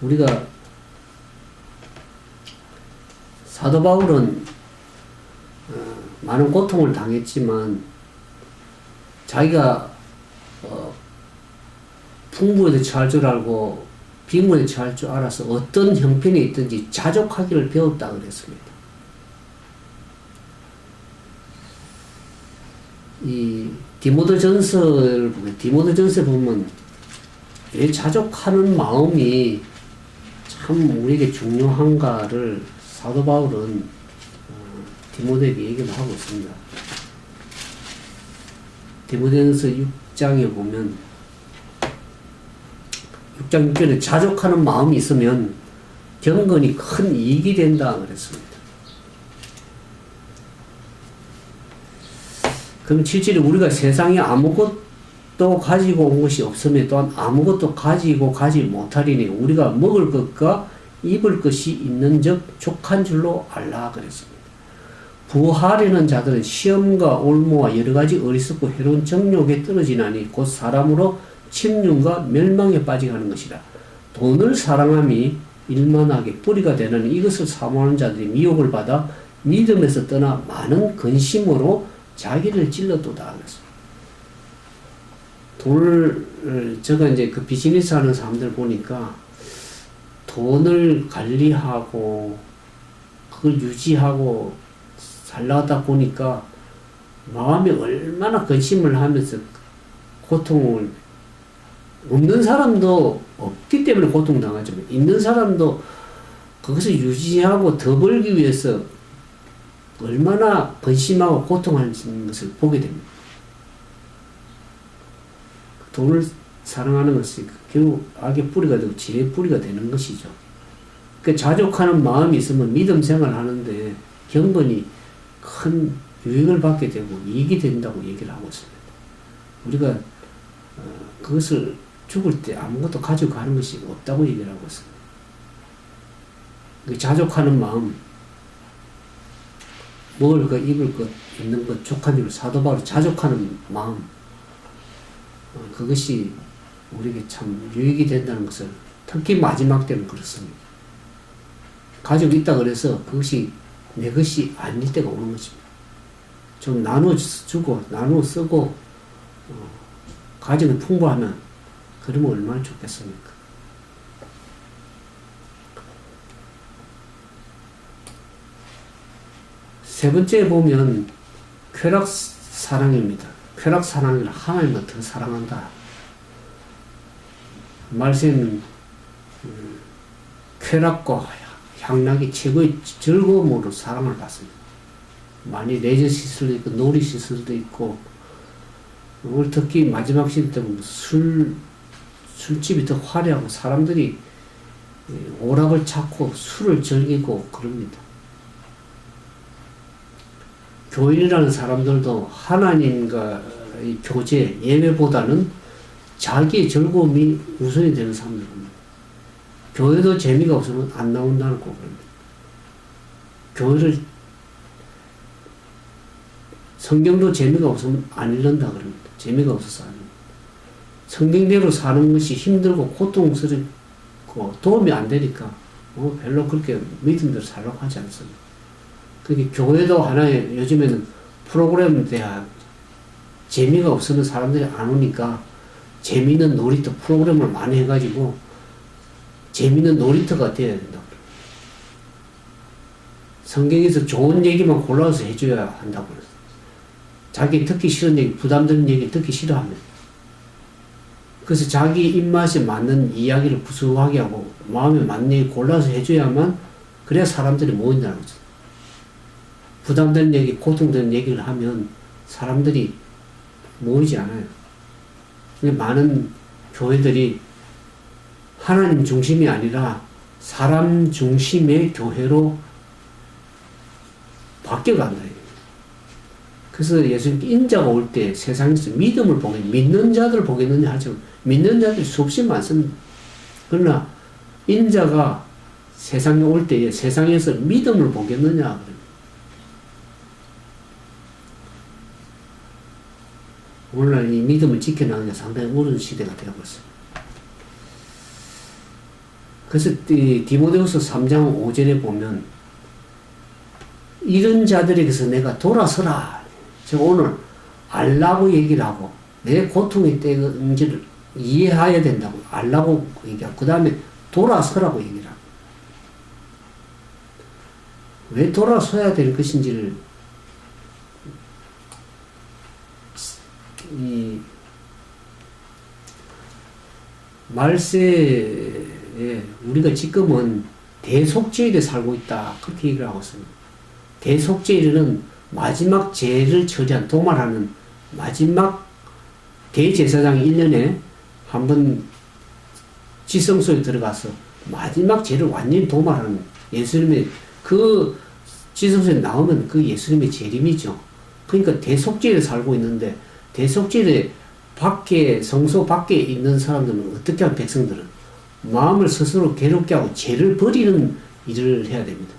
우리가 사도 바울은 많은 고통을 당했지만 자기가 풍부에도 처할 줄 알고 빈곤에 처할 줄 알아서 어떤 형편에 있든지 자족하기를 배웠다 그랬습니다. 이 디모데전서를 보면 디모데전서에 보면 이 자족하는 마음이 참 우리에게 중요한가를 사도 바울은 디모데에게 얘기를 하고 있습니다. 디모데전서 6장에 보면 6장 6절에 자족하는 마음이 있으면 경건이 큰 이익이 된다 그랬습니다. 그럼 7절에 우리가 세상에 아무것도 가지고 온 것이 없으며 또한 아무것도 가지고 가지 못하리니 우리가 먹을 것과 입을 것이 있는 적 족한 줄로 알라 그랬습니다. 부하려는 자들은 시험과 올무와 여러 가지 어리석고 해로운 정욕에 떨어지나니 곧 사람으로 침륜과 멸망에 빠지가는 것이라. 돈을 사랑함이 일만하게 뿌리가 되는 이것을 사모하는 자들이 미혹을 받아 믿음에서 떠나 많은 근심으로 자기를 찔렀도다. 돈을 제가 이제 그 비즈니스 하는 사람들 보니까 돈을 관리하고 그걸 유지하고 살려다 보니까 마음이 얼마나 근심을 하면서 고통을 없는 사람도 없기 때문에 고통당하지만 있는 사람도 그것을 유지하고 더 벌기 위해서 얼마나 근심하고 고통하는 것을 보게 됩니다. 돈을 사랑하는 것이 결국 악의 뿌리가 되고 지혜의 뿌리가 되는 것이죠. 그 자족하는 마음이 있으면 믿음 생활을 하는데 경건이 큰 유익을 받게 되고 이익이 된다고 얘기를 하고 있습니다. 우리가 그것을 죽을 때 아무것도 가지고 가는 것이 없다고 얘기를 하고 있습니다. 그 자족하는 마음, 먹을 것, 입을 것, 있는 것, 족한 줄을 사도 바울이 자족하는 마음, 그것이 우리에게 참 유익이 된다는 것을 특히 마지막 때는 그렇습니다. 가지고 있다 그래서 그것이 내 것이 아닐 때가 오는 것입니다. 좀 나눠주고 나눠 쓰고 가정이 풍부하면 그러면 얼마나 좋겠습니까? 세 번째 보면 쾌락 사랑입니다. 쾌락 사랑이라 하나님을 더 사랑한다. 말세는 쾌락과 향락이 최고의 즐거움으로 사랑을 받습니다. 많이 레저 시설도 있고 놀이 시설도 있고, 오늘 특히 마지막 시대 때문에 술집이 더 화려하고 사람들이 오락을 찾고 술을 즐기고 그럽니다. 교인이라는 사람들도 하나님과의 교제, 예배보다는 자기의 즐거움이 우선이 되는 사람들입니다. 교회도 재미가 없으면 안 나온다는 거 그럽니다. 교회를 성경도 재미가 없으면 안 읽는다 그럽니다. 재미가 없어서 안 읽는다. 성경대로 사는 것이 힘들고 고통스럽고 도움이 안 되니까 별로 그렇게 믿음대로 살려고 하지 않습니다. 그게 교회도 하나의 요즘에는 프로그램에 대한 재미가 없으면 사람들이 안 오니까 재미있는 놀이터 프로그램을 많이 해가지고 재미있는 놀이터가 되어야 된다. 성경에서 좋은 얘기만 골라서 해줘야 한다고 그랬어요. 자기 듣기 싫은 얘기, 부담되는 얘기 듣기 싫어합니다. 그래서 자기 입맛에 맞는 이야기를 구수하게 하고 마음에 맞는 얘기 골라서 해줘야만 그래야 사람들이 모인다는 거죠. 부담되는 얘기, 고통되는 얘기를 하면 사람들이 모이지 않아요. 많은 교회들이 하나님 중심이 아니라 사람 중심의 교회로 바뀌어간다. 그래서 예수님 인자가 올 때 세상에서 믿음을 보게, 믿는 자들을 보겠느냐 하죠. 믿는 자들이 수없이 많습니다. 그러나 인자가 세상에 올 때에 세상에서 믿음을 보겠느냐. 오늘날 이 믿음을 지켜나가는 게 상당히 어려운 시대가 되고 있습니다. 그래서 디모데후서 3장 5절에 보면 이런 자들에게서 내가 돌아서라. 제가 오늘 알라고 얘기를 하고 내 고통이 때인지를 이해해야 된다고 알라고 얘기하고 그 다음에 돌아서라고 얘기를 하고 왜 돌아서야 될 것인지를 이 말세에 우리가 지금은 대속죄일에 살고 있다 그렇게 얘기를 하고 있습니다. 대속죄일은 마지막 죄를 처리한 도말하는 마지막 대제사장이 1년에 한 번 지성소에 들어가서 마지막 죄를 완전히 도말하는 예수님의 그 지성소에 나오면 그 예수님의 재림이죠. 그러니까 대속죄일에 살고 있는데 대속죄일에 밖에 성소 밖에 있는 사람들은 어떻게 하면 백성들은 마음을 스스로 괴롭게 하고 죄를 버리는 일을 해야 됩니다.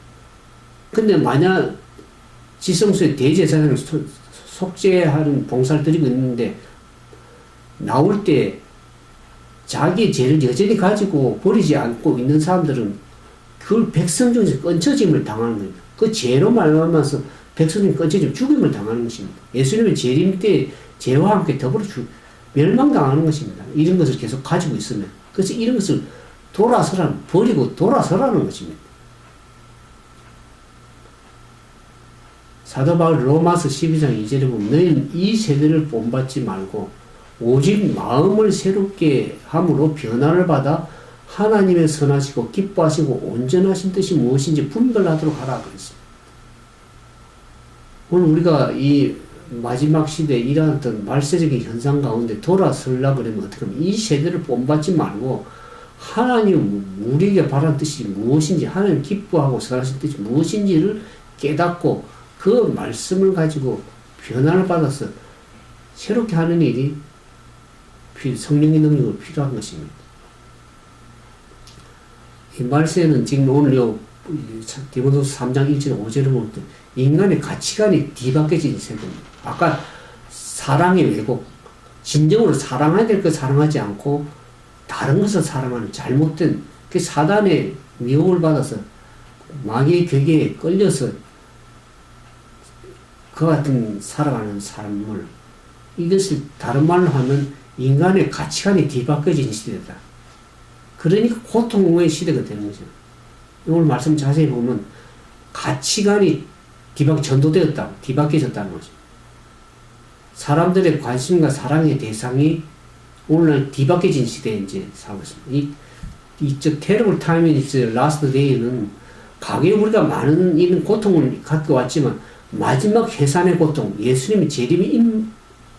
근데 만약 지성소에 대제사장을 속죄하는 봉사를 드리고 있는데 나올 때 자기 죄를 여전히 가지고 버리지 않고 있는 사람들은 그걸 백성 중에서 끊쳐짐을 당하는 겁니다. 그 죄로 말하면서 백성이 끊쳐짐 죽임을 당하는 것입니다. 예수님의 재림 때 죄와 함께 더불어 멸망당하는 것입니다. 이런 것을 계속 가지고 있으면. 그래서 이런 것을 버리고 돌아서라는 것입니다. 사도 바울 로마서 12장 2절에 보면 너희는 이 세대를 본받지 말고 오직 마음을 새롭게 함으로 변화를 받아 하나님의 선하시고 기뻐하시고 온전하신 뜻이 무엇인지 분별하도록 하라 그랬습니다. 오늘 우리가 이 마지막 시대에 일어났던 말세적인 현상 가운데 돌아서려고 그러면 어떻게 하면 이 세대를 본받지 말고 하나님 우리에게 바라는 뜻이 무엇인지 하나님 기뻐하고 선하신 뜻이 무엇인지를 깨닫고 그 말씀을 가지고 변화를 받아서 새롭게 하는 일이 성령의 능력으로 필요한 것입니다. 이 말세는 지금 오늘 요 디모데후서 3장 1절 5절을 보면 인간의 가치관이 뒤바뀌어진 세대입니다. 아까 사랑의 왜곡, 진정으로 사랑해야 될 것 사랑하지 않고 다른 것을 사랑하는 잘못된 그 사단의 미혹을 받아서 마귀의 괴계에 끌려서 그 같은 살아가는 사람을 이것을 다른 말로 하면 인간의 가치관이 뒤바뀌어진 시대다. 그러니까 고통의 시대가 되는 거죠. 오늘 말씀 자세히 보면 가치관이 뒤바뀌어졌다는 거죠. 사람들의 관심과 사랑의 대상이 오늘날 뒤바뀌어진 시대에 이제 살고 있습니다. 저 테러블 타임인 이제 라스트 데이는 가게 우리가 많은 이런 고통을 갖고 왔지만 마지막 해산의 고통, 예수님이 재림이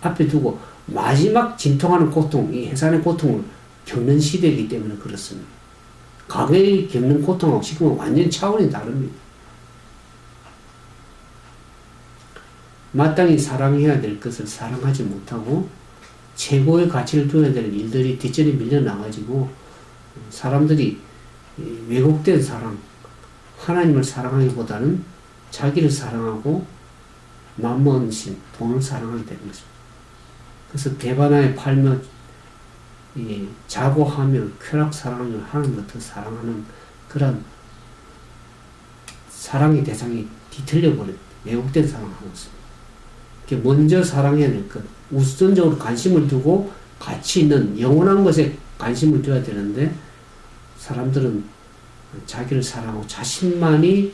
앞에 두고 마지막 진통하는 고통, 이 해산의 고통을 겪는 시대이기 때문에 그렇습니다. 과거에 겪는 고통하고 지금은 완전 차원이 다릅니다. 마땅히 사랑해야 될 것을 사랑하지 못하고 최고의 가치를 둬야 될 일들이 뒷전에 밀려나가지고 사람들이 왜곡된 사랑, 하나님을 사랑하기보다는 자기를 사랑하고 만몬신, 돈을 사랑하게 되는 것입니다. 그래서 대바나에 팔며 자고하며 쾌락 사랑을 하나님을 더 사랑하는 그런 사랑의 대상이 뒤틀려버린 왜곡된 사랑을 하고 있습니다. 먼저 사랑해야 될 것, 우선적으로 관심을 두고 가치 있는 영원한 것에 관심을 둬야 되는데 사람들은 자기를 사랑하고 자신만이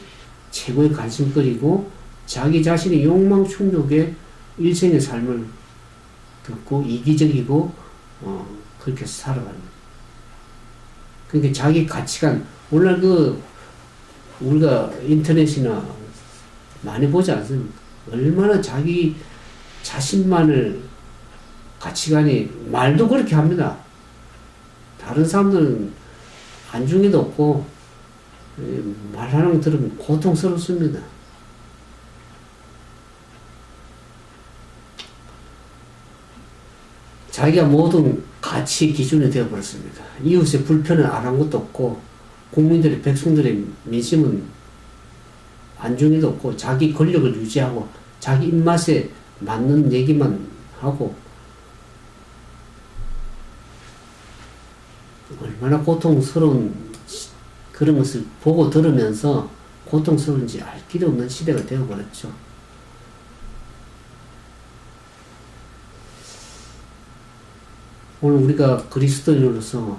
최고의 관심거리고 자기 자신의 욕망 충족에 일생의 삶을 겪고 이기적이고 그렇게 살아가는 거예요. 그러니까 자기 가치관, 오늘 우리가 인터넷이나 많이 보지 않습니까? 얼마나 자기 자신만을 가치관이 말도 그렇게 합니다. 다른 사람들은 안중에도 없고 말하는 거 들으면 고통스럽습니다. 자기가 모든 가치 기준이 되어버렸습니다. 이웃의 불편을 안 한 것도 없고 국민들의 백성들의 민심은 안중에도 없고 자기 권력을 유지하고 자기 입맛에 맞는 얘기만 하고 얼마나 고통스러운 그런 것을 보고 들으면서 고통스러운지 알 길이 없는 시대가 되어버렸죠. 오늘 우리가 그리스도인으로서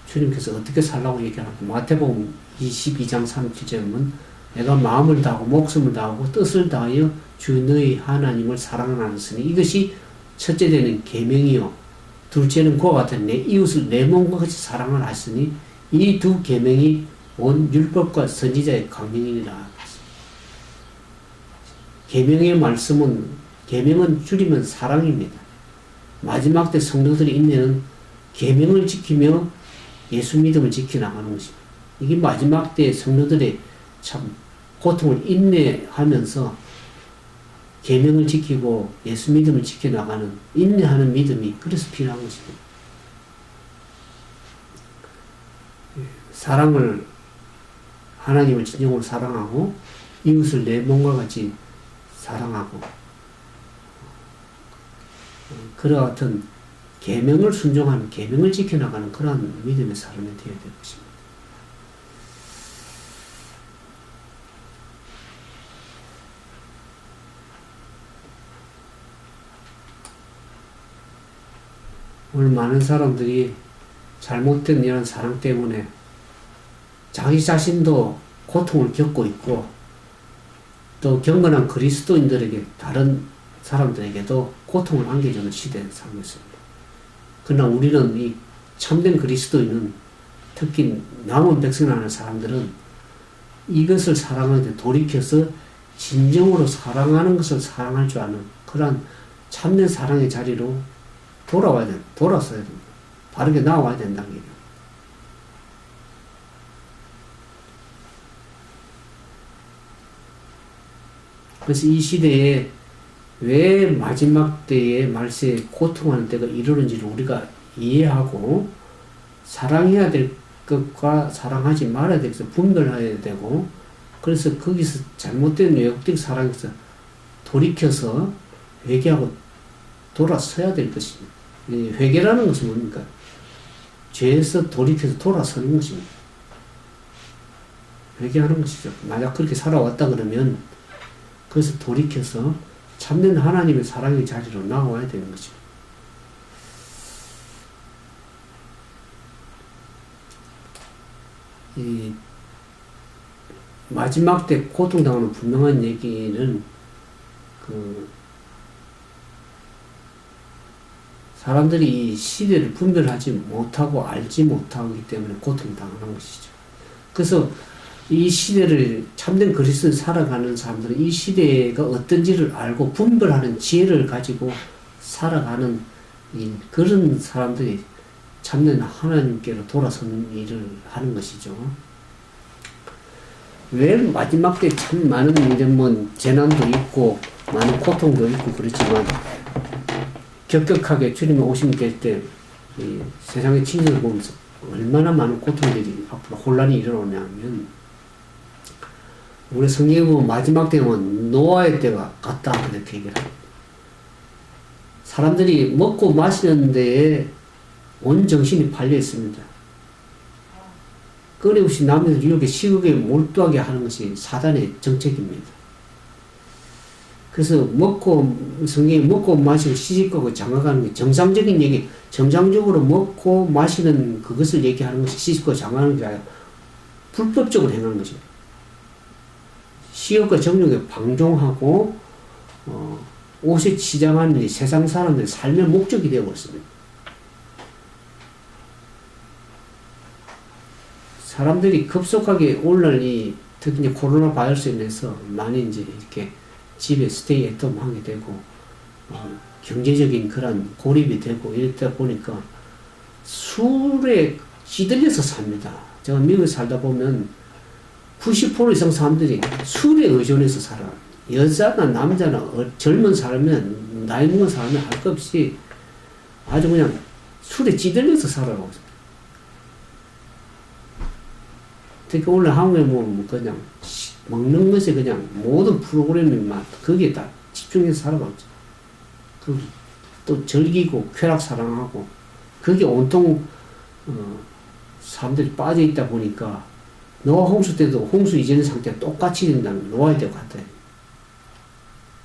주님께서 어떻게 살라고 얘기하는가? 마태복음 22장 37절은 내가 마음을 다하고 목숨을 다하고 뜻을 다하여 주 너희 하나님을 사랑하였으니 이것이 첫째 되는 계명이요 둘째는 그와 같은 내 이웃을 내 몸과 같이 사랑을 하시니 이 두 계명이 온 율법과 선지자의 강령이니라. 계명의 말씀은 계명은 줄이면 사랑입니다. 마지막 때 성도들의 인내는 계명을 지키며 예수 믿음을 지켜나가는 것입니다. 이게 마지막 때 성도들의 참 고통을 인내하면서 계명을 지키고 예수 믿음을 지켜나가는 인내하는 믿음이 그래서 필요한 것입니다. 사랑을 하나님을 진정으로 사랑하고 이웃을 내 몸과 같이 사랑하고 그와 같은 계명을 순종하는 계명을 지켜나가는 그러한 믿음의 사람이 되어야 될 것입니다. 오늘 많은 사람들이 잘못된 이런 사랑 때문에 자기 자신도 고통을 겪고 있고 또 경건한 그리스도인들에게 다른 사람들에게도 고통을 안겨주는 시대에 살고 있습니다. 그러나 우리는 이 참된 그리스도인은 특히 남은 백성이라는 사람들은 이것을 사랑하는데 돌이켜서 진정으로 사랑하는 것을 사랑할 줄 아는 그러한 참된 사랑의 자리로 돌아서야 됩니다. 바르게 나와야 된다는 얘기예요. 그래서 이 시대에 왜 마지막 때에 말세에 고통하는 때가 이르는지를 우리가 이해하고 사랑해야 될 것과 사랑하지 말아야 될 것을 분별해야 되고 그래서 거기서 잘못된 왜곡된 사랑에서 돌이켜서 회개하고 돌아서야 될 것입니다. 회개라는 것은 뭡니까? 죄에서 돌이켜서 돌아서는 것입니다. 회개하는 것이죠. 만약 그렇게 살아왔다 그러면 그래서 돌이켜서 참된 하나님의 사랑의 자리로 나와야 되는 거죠. 이 마지막 때 고통당하는 분명한 얘기는 사람들이 이 시대를 분별하지 못하고 알지 못하기 때문에 고통당하는 것이죠. 그래서 이 시대를 참된 그리스도인 살아가는 사람들은 이 시대가 어떤지를 알고 분별하는 지혜를 가지고 살아가는 그런 사람들이 참된 하나님께로 돌아서는 일을 하는 것이죠. 왜 마지막 때 참 많은 이런 재난도 있고 많은 고통도 있고 그렇지만 격격하게 주님이 오신 때 세상의 진정을 보면서 얼마나 많은 고통들이 앞으로 혼란이 일어나냐면 우리 성경에 보면 마지막 때는 노아의 때가 같다 그렇게 얘기를 합니다. 사람들이 먹고 마시는 데에 온 정신이 팔려 있습니다. 끊임없이 남의 유혹에 시국에 몰두하게 하는 것이 사단의 정책입니다. 그래서 성경에 먹고 마시고 시집가고 장가가는 게 정상적인 얘기, 정상적으로 먹고 마시는 그것을 얘기하는 것이 시집가고 장가가는 게 아니라 불법적으로 행하는 것입니다. 시욕과 정욕에 방종하고 옷에 치장하는 이 세상 사람들의 삶의 목적이 되고 있습니다. 사람들이 급속하게 오늘날 특히 코로나 바이러스에 인해서 많이 이제 이렇게 집에 스테이 애톰 하게 되고 경제적인 그런 고립이 되고 이랬다 보니까 술에 찌들려서 삽니다. 제가 미국에 살다 보면 90% 이상 사람들이 술에 의존해서 살아요. 여자나 남자나 젊은 사람이면 나이 먹은 사람이 할 것 없이 아주 그냥 술에 찌들려서 살아가고 있습니다. 특히 오늘 한국에 보면 그냥 먹는 것에 그냥 모든 프로그램이 막 거기에 다 집중해서 살아가고 있죠. 또 즐기고 쾌락 사랑하고 그게 온통 사람들이 빠져 있다 보니까 노아 홍수 때도 홍수 이전의 상태가 똑같이 된다는 노아의 때와 같아요.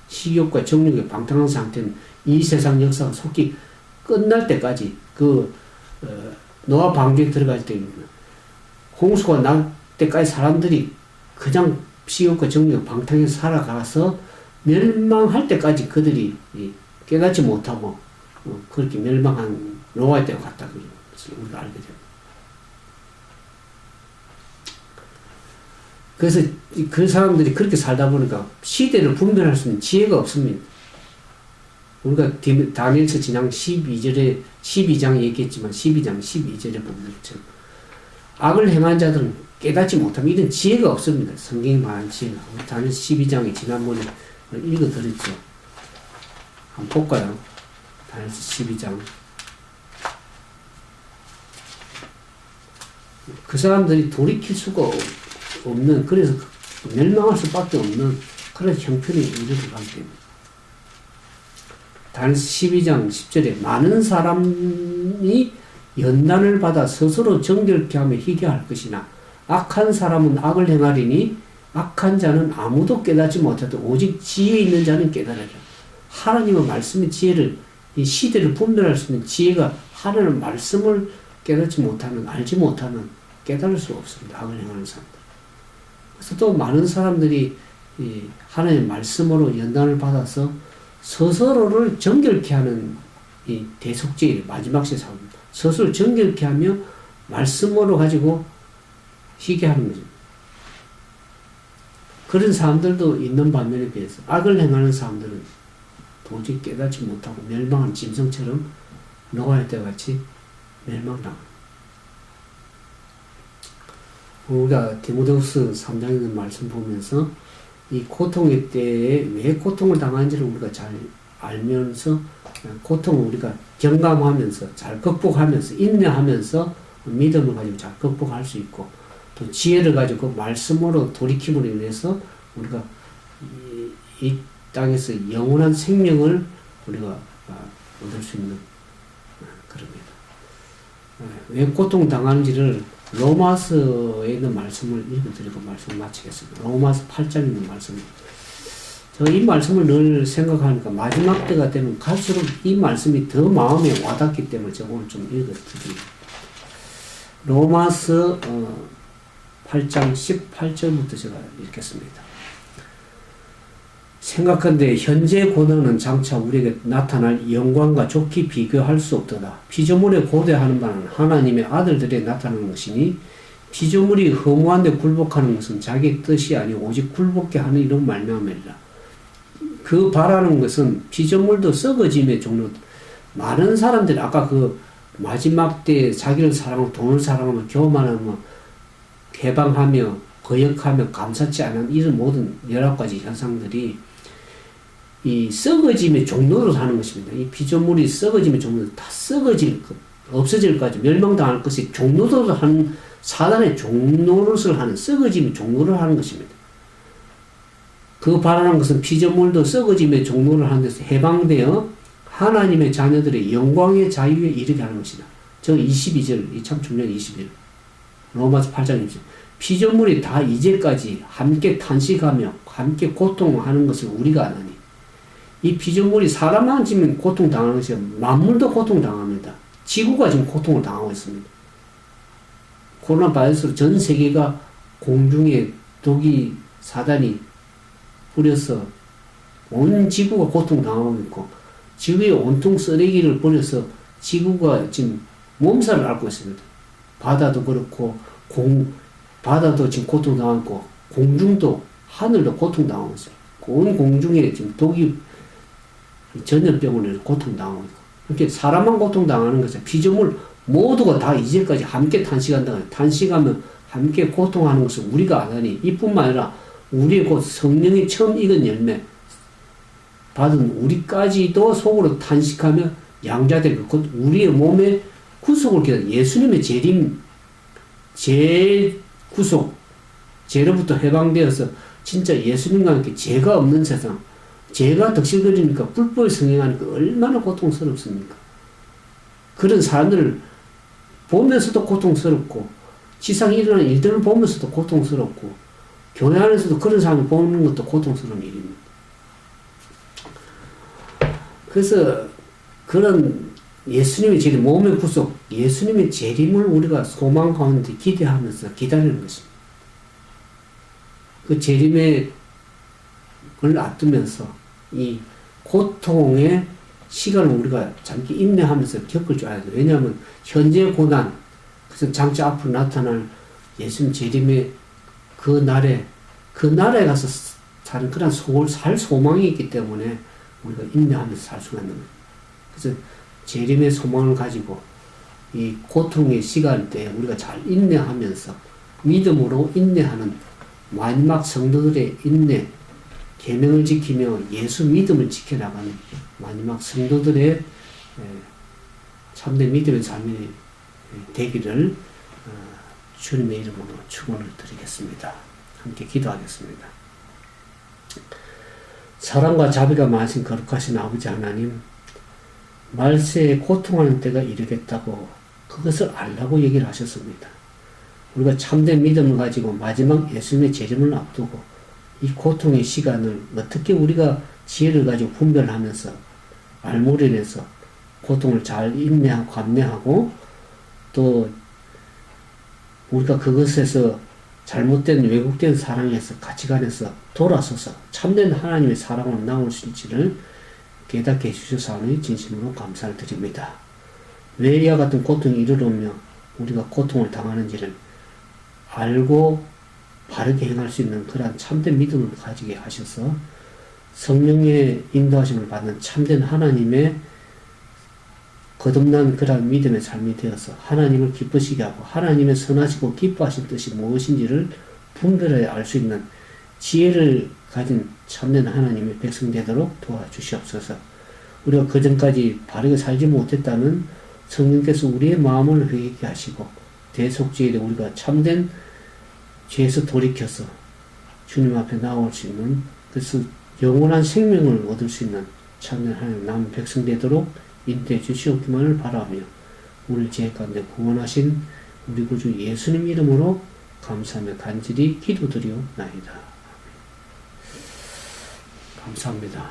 식욕과 정욕의 방탕한 상태는 이 세상 역사가 속히 끝날 때까지 노아 방주에 들어갈 때 홍수가 날 때까지 사람들이 그냥 식욕과 정욕 방탕해서 살아가서 멸망할 때까지 그들이 깨닫지 못하고 그렇게 멸망한 노아의 때와 같다. 그것을 우리가 알게 됩니다. 그래서 그 사람들이 그렇게 살다 보니까 시대를 분별할 수 있는 지혜가 없습니다. 우리가 다니엘서 지난 12장 얘기했지만 12장 12절에 보면 악을 행한 자들은 깨닫지 못하면 이런 지혜가 없습니다. 성경이 말하는 지혜가. 다니엘서 12장에 지난번에 읽어드렸죠. 한번 볼까요? 다니엘서 12장. 그 사람들이 돌이킬 수가 없는, 그래서 멸망할 수밖에 없는 그런 형편이 이르러가게 됩니다. 다니엘서 12장 10절에 많은 사람이 연단을 받아 스스로 정결케 하며 희귀할 것이나 악한 사람은 악을 행하리니 악한 자는 아무도 깨닫지 못하도 오직 지혜 있는 자는 깨달으리라. 하나님의 말씀의 지혜를, 이 시대를 분별할 수 있는 지혜가 하나님의 말씀을 깨닫지 못하면, 알지 못하면 깨달을 수가 없습니다. 악을 행하는 사람들. 그래서 또 많은 사람들이 하나님의 말씀으로 연단을 받아서 스스로를 정결케 하는 이 대속죄의 마지막 세상입니다. 스스로를 정결케 하며 말씀으로 가지고 희귀하는 거죠. 그런 사람들도 있는 반면에 비해서 악을 행하는 사람들은 도저히 깨닫지 못하고 멸망한 짐승처럼 노아의 때 같이 멸망당합니다. 우리가 디모데후서 3장에 있는 말씀 보면서 이 고통의 때에 왜 고통을 당하는지를 우리가 잘 알면서 고통을 우리가 경감하면서 잘 극복하면서 인내하면서 믿음을 가지고 잘 극복할 수 있고 또 지혜를 가지고 말씀으로 돌이킴으로 인해서 우리가 이 땅에서 영원한 생명을 우리가 얻을 수 있는 그럽니다. 왜 고통 당하는지를 로마서에 있는 말씀을 읽어드리고 말씀 마치겠습니다. 로마서 8장에 있는 말씀. 제가 이 말씀을 늘 생각하니까 마지막 때가 되면 갈수록 이 말씀이 더 마음에 와닿기 때문에 제가 오늘 좀 읽어드립니다. 로마서 8장 18절부터 제가 읽겠습니다. 생각한데 현재 고난은 장차 우리에게 나타날 영광과 좋게 비교할 수 없도다. 피조물에 고대하는 바는 하나님의 아들들에 나타나는 것이니 피조물이 허무한데 굴복하는 것은 자기 뜻이 아니고 오직 굴복게 하는 이런 말미암이라. 그 바라는 것은 피조물도 썩어짐의 종로. 많은 사람들이 아까 그 마지막 때 자기를 사랑하고 돈을 사랑하며 교만하며 해방하며 거역하며 감사치 않은 이런 모든 19가지 현상들이 이 썩어짐의 종로로 사는 것입니다. 이 피조물이 썩어짐의 종로로 다 썩어질 것, 없어질 것까지 멸망당할 것이 종로로 하는 사단의 종노릇을 하는 썩어짐의 종로를 하는 것입니다. 그 바라는 것은 피조물도 썩어짐의 종로를 하는 데서 해방되어 하나님의 자녀들의 영광의 자유에 이르게 하는 것이다. 저 22절, 이 참 중요한 21. 로마서 8장 20절. 피조물이 다 이제까지 함께 탄식하며 함께 고통하는 것을 우리가 아느니. 이 피조물이 사람만 지금 고통당하는 것이 만물도 고통당합니다. 지구가 지금 고통을 당하고 있습니다. 코로나 바이러스로 전 세계가 공중에 독이 사단이 뿌려서 온 지구가 고통당하고 있고 지구에 온통 쓰레기를 버려서 지구가 지금 몸살을 앓고 있습니다. 바다도 그렇고 바다도 지금 고통당하고 공중도 하늘도 고통당하고 있어요. 온 공중에 지금 독이 전염병으로 고통당하고 있고 이렇게 사람만 고통당하는 것은 피조물 모두가 다 이제까지 함께 탄식한다. 탄식하면 함께 고통하는 것을 우리가 아나니 이뿐만 아니라 우리의 곧 성령이 처음 익은 열매 받은 우리까지도 속으로 탄식하며 양자될 곧 우리의 몸에 구속을 기다려 예수님의 재림 재구속 죄로부터 해방되어서 진짜 예수님과 함께 죄가 없는 세상 죄가 덕실거리니까 불법을 성행하니까 얼마나 고통스럽습니까? 그런 사람들을 보면서도 고통스럽고 지상에 일어나는 일들을 보면서도 고통스럽고 교회 안에서도 그런 사람을 보는 것도 고통스러운 일입니다. 그래서 그런 예수님의 재림, 몸의 구속, 예수님의 재림을 우리가 소망 가운데 기대하면서 기다리는 것입니다. 그 재림의 걸 앞두면서 이 고통의 시간을 우리가 잠시 인내하면서 겪을 줄 알아야 돼요. 왜냐하면 현재 고난, 그래서 장차 앞으로 나타날 예수님 재림의 그 날에 가서 사는 그런 살 소망이 있기 때문에 우리가 인내하면서 살 수가 있는 거예요. 그래서 재림의 소망을 가지고 이 고통의 시간 때 우리가 잘 인내하면서 믿음으로 인내하는 마지막 성도들의 인내, 계명을 지키며 예수 믿음을 지켜나가는 마지막 성도들의 참된 믿음의 삶이 되기를 주님의 이름으로 축원을 드리겠습니다. 함께 기도하겠습니다. 사랑과 자비가 많으신 거룩하신 아버지 하나님, 말세에 고통하는 때가 이르겠다고 그것을 알라고 얘기를 하셨습니다. 우리가 참된 믿음을 가지고 마지막 예수님의 재림을 앞두고 이 고통의 시간을 어떻게 우리가 지혜를 가지고 분별하면서 알무리를 해서 고통을 잘 인내하고 감내하고 또 우리가 그것에서 잘못된 왜곡된 사랑에서 가치관에서 돌아서서 참된 하나님의 사랑으로 나올 수 있지를 깨닫게 해주셔서 진심으로 감사를 드립니다. 왜 이와 같은 고통이 이르르며 우리가 고통을 당하는지를 알고 바르게 행할 수 있는 그러한 참된 믿음을 가지게 하셔서 성령의 인도하심을 받는 참된 하나님의 거듭난 그러한 믿음의 삶이 되어서 하나님을 기쁘시게 하고 하나님의 선하시고 기뻐하신 뜻이 무엇인지를 분별하여 알 수 있는 지혜를 가진 참된 하나님의 백성 되도록 도와주시옵소서. 우리가 그전까지 바르게 살지 못했다면 성령께서 우리의 마음을 회개케 하시고 대속죄일에 우리가 참된 죄에서 돌이켜서 주님 앞에 나올 수 있는 그래서 영원한 생명을 얻을 수 있는 참된 하나님 남은 백성 되도록 인도해 주시옵기만을 바라며 우리 죄 가운데 구원하신 우리 구주 예수님 이름으로 감사하며 간절히 기도드리옵나이다. 감사합니다.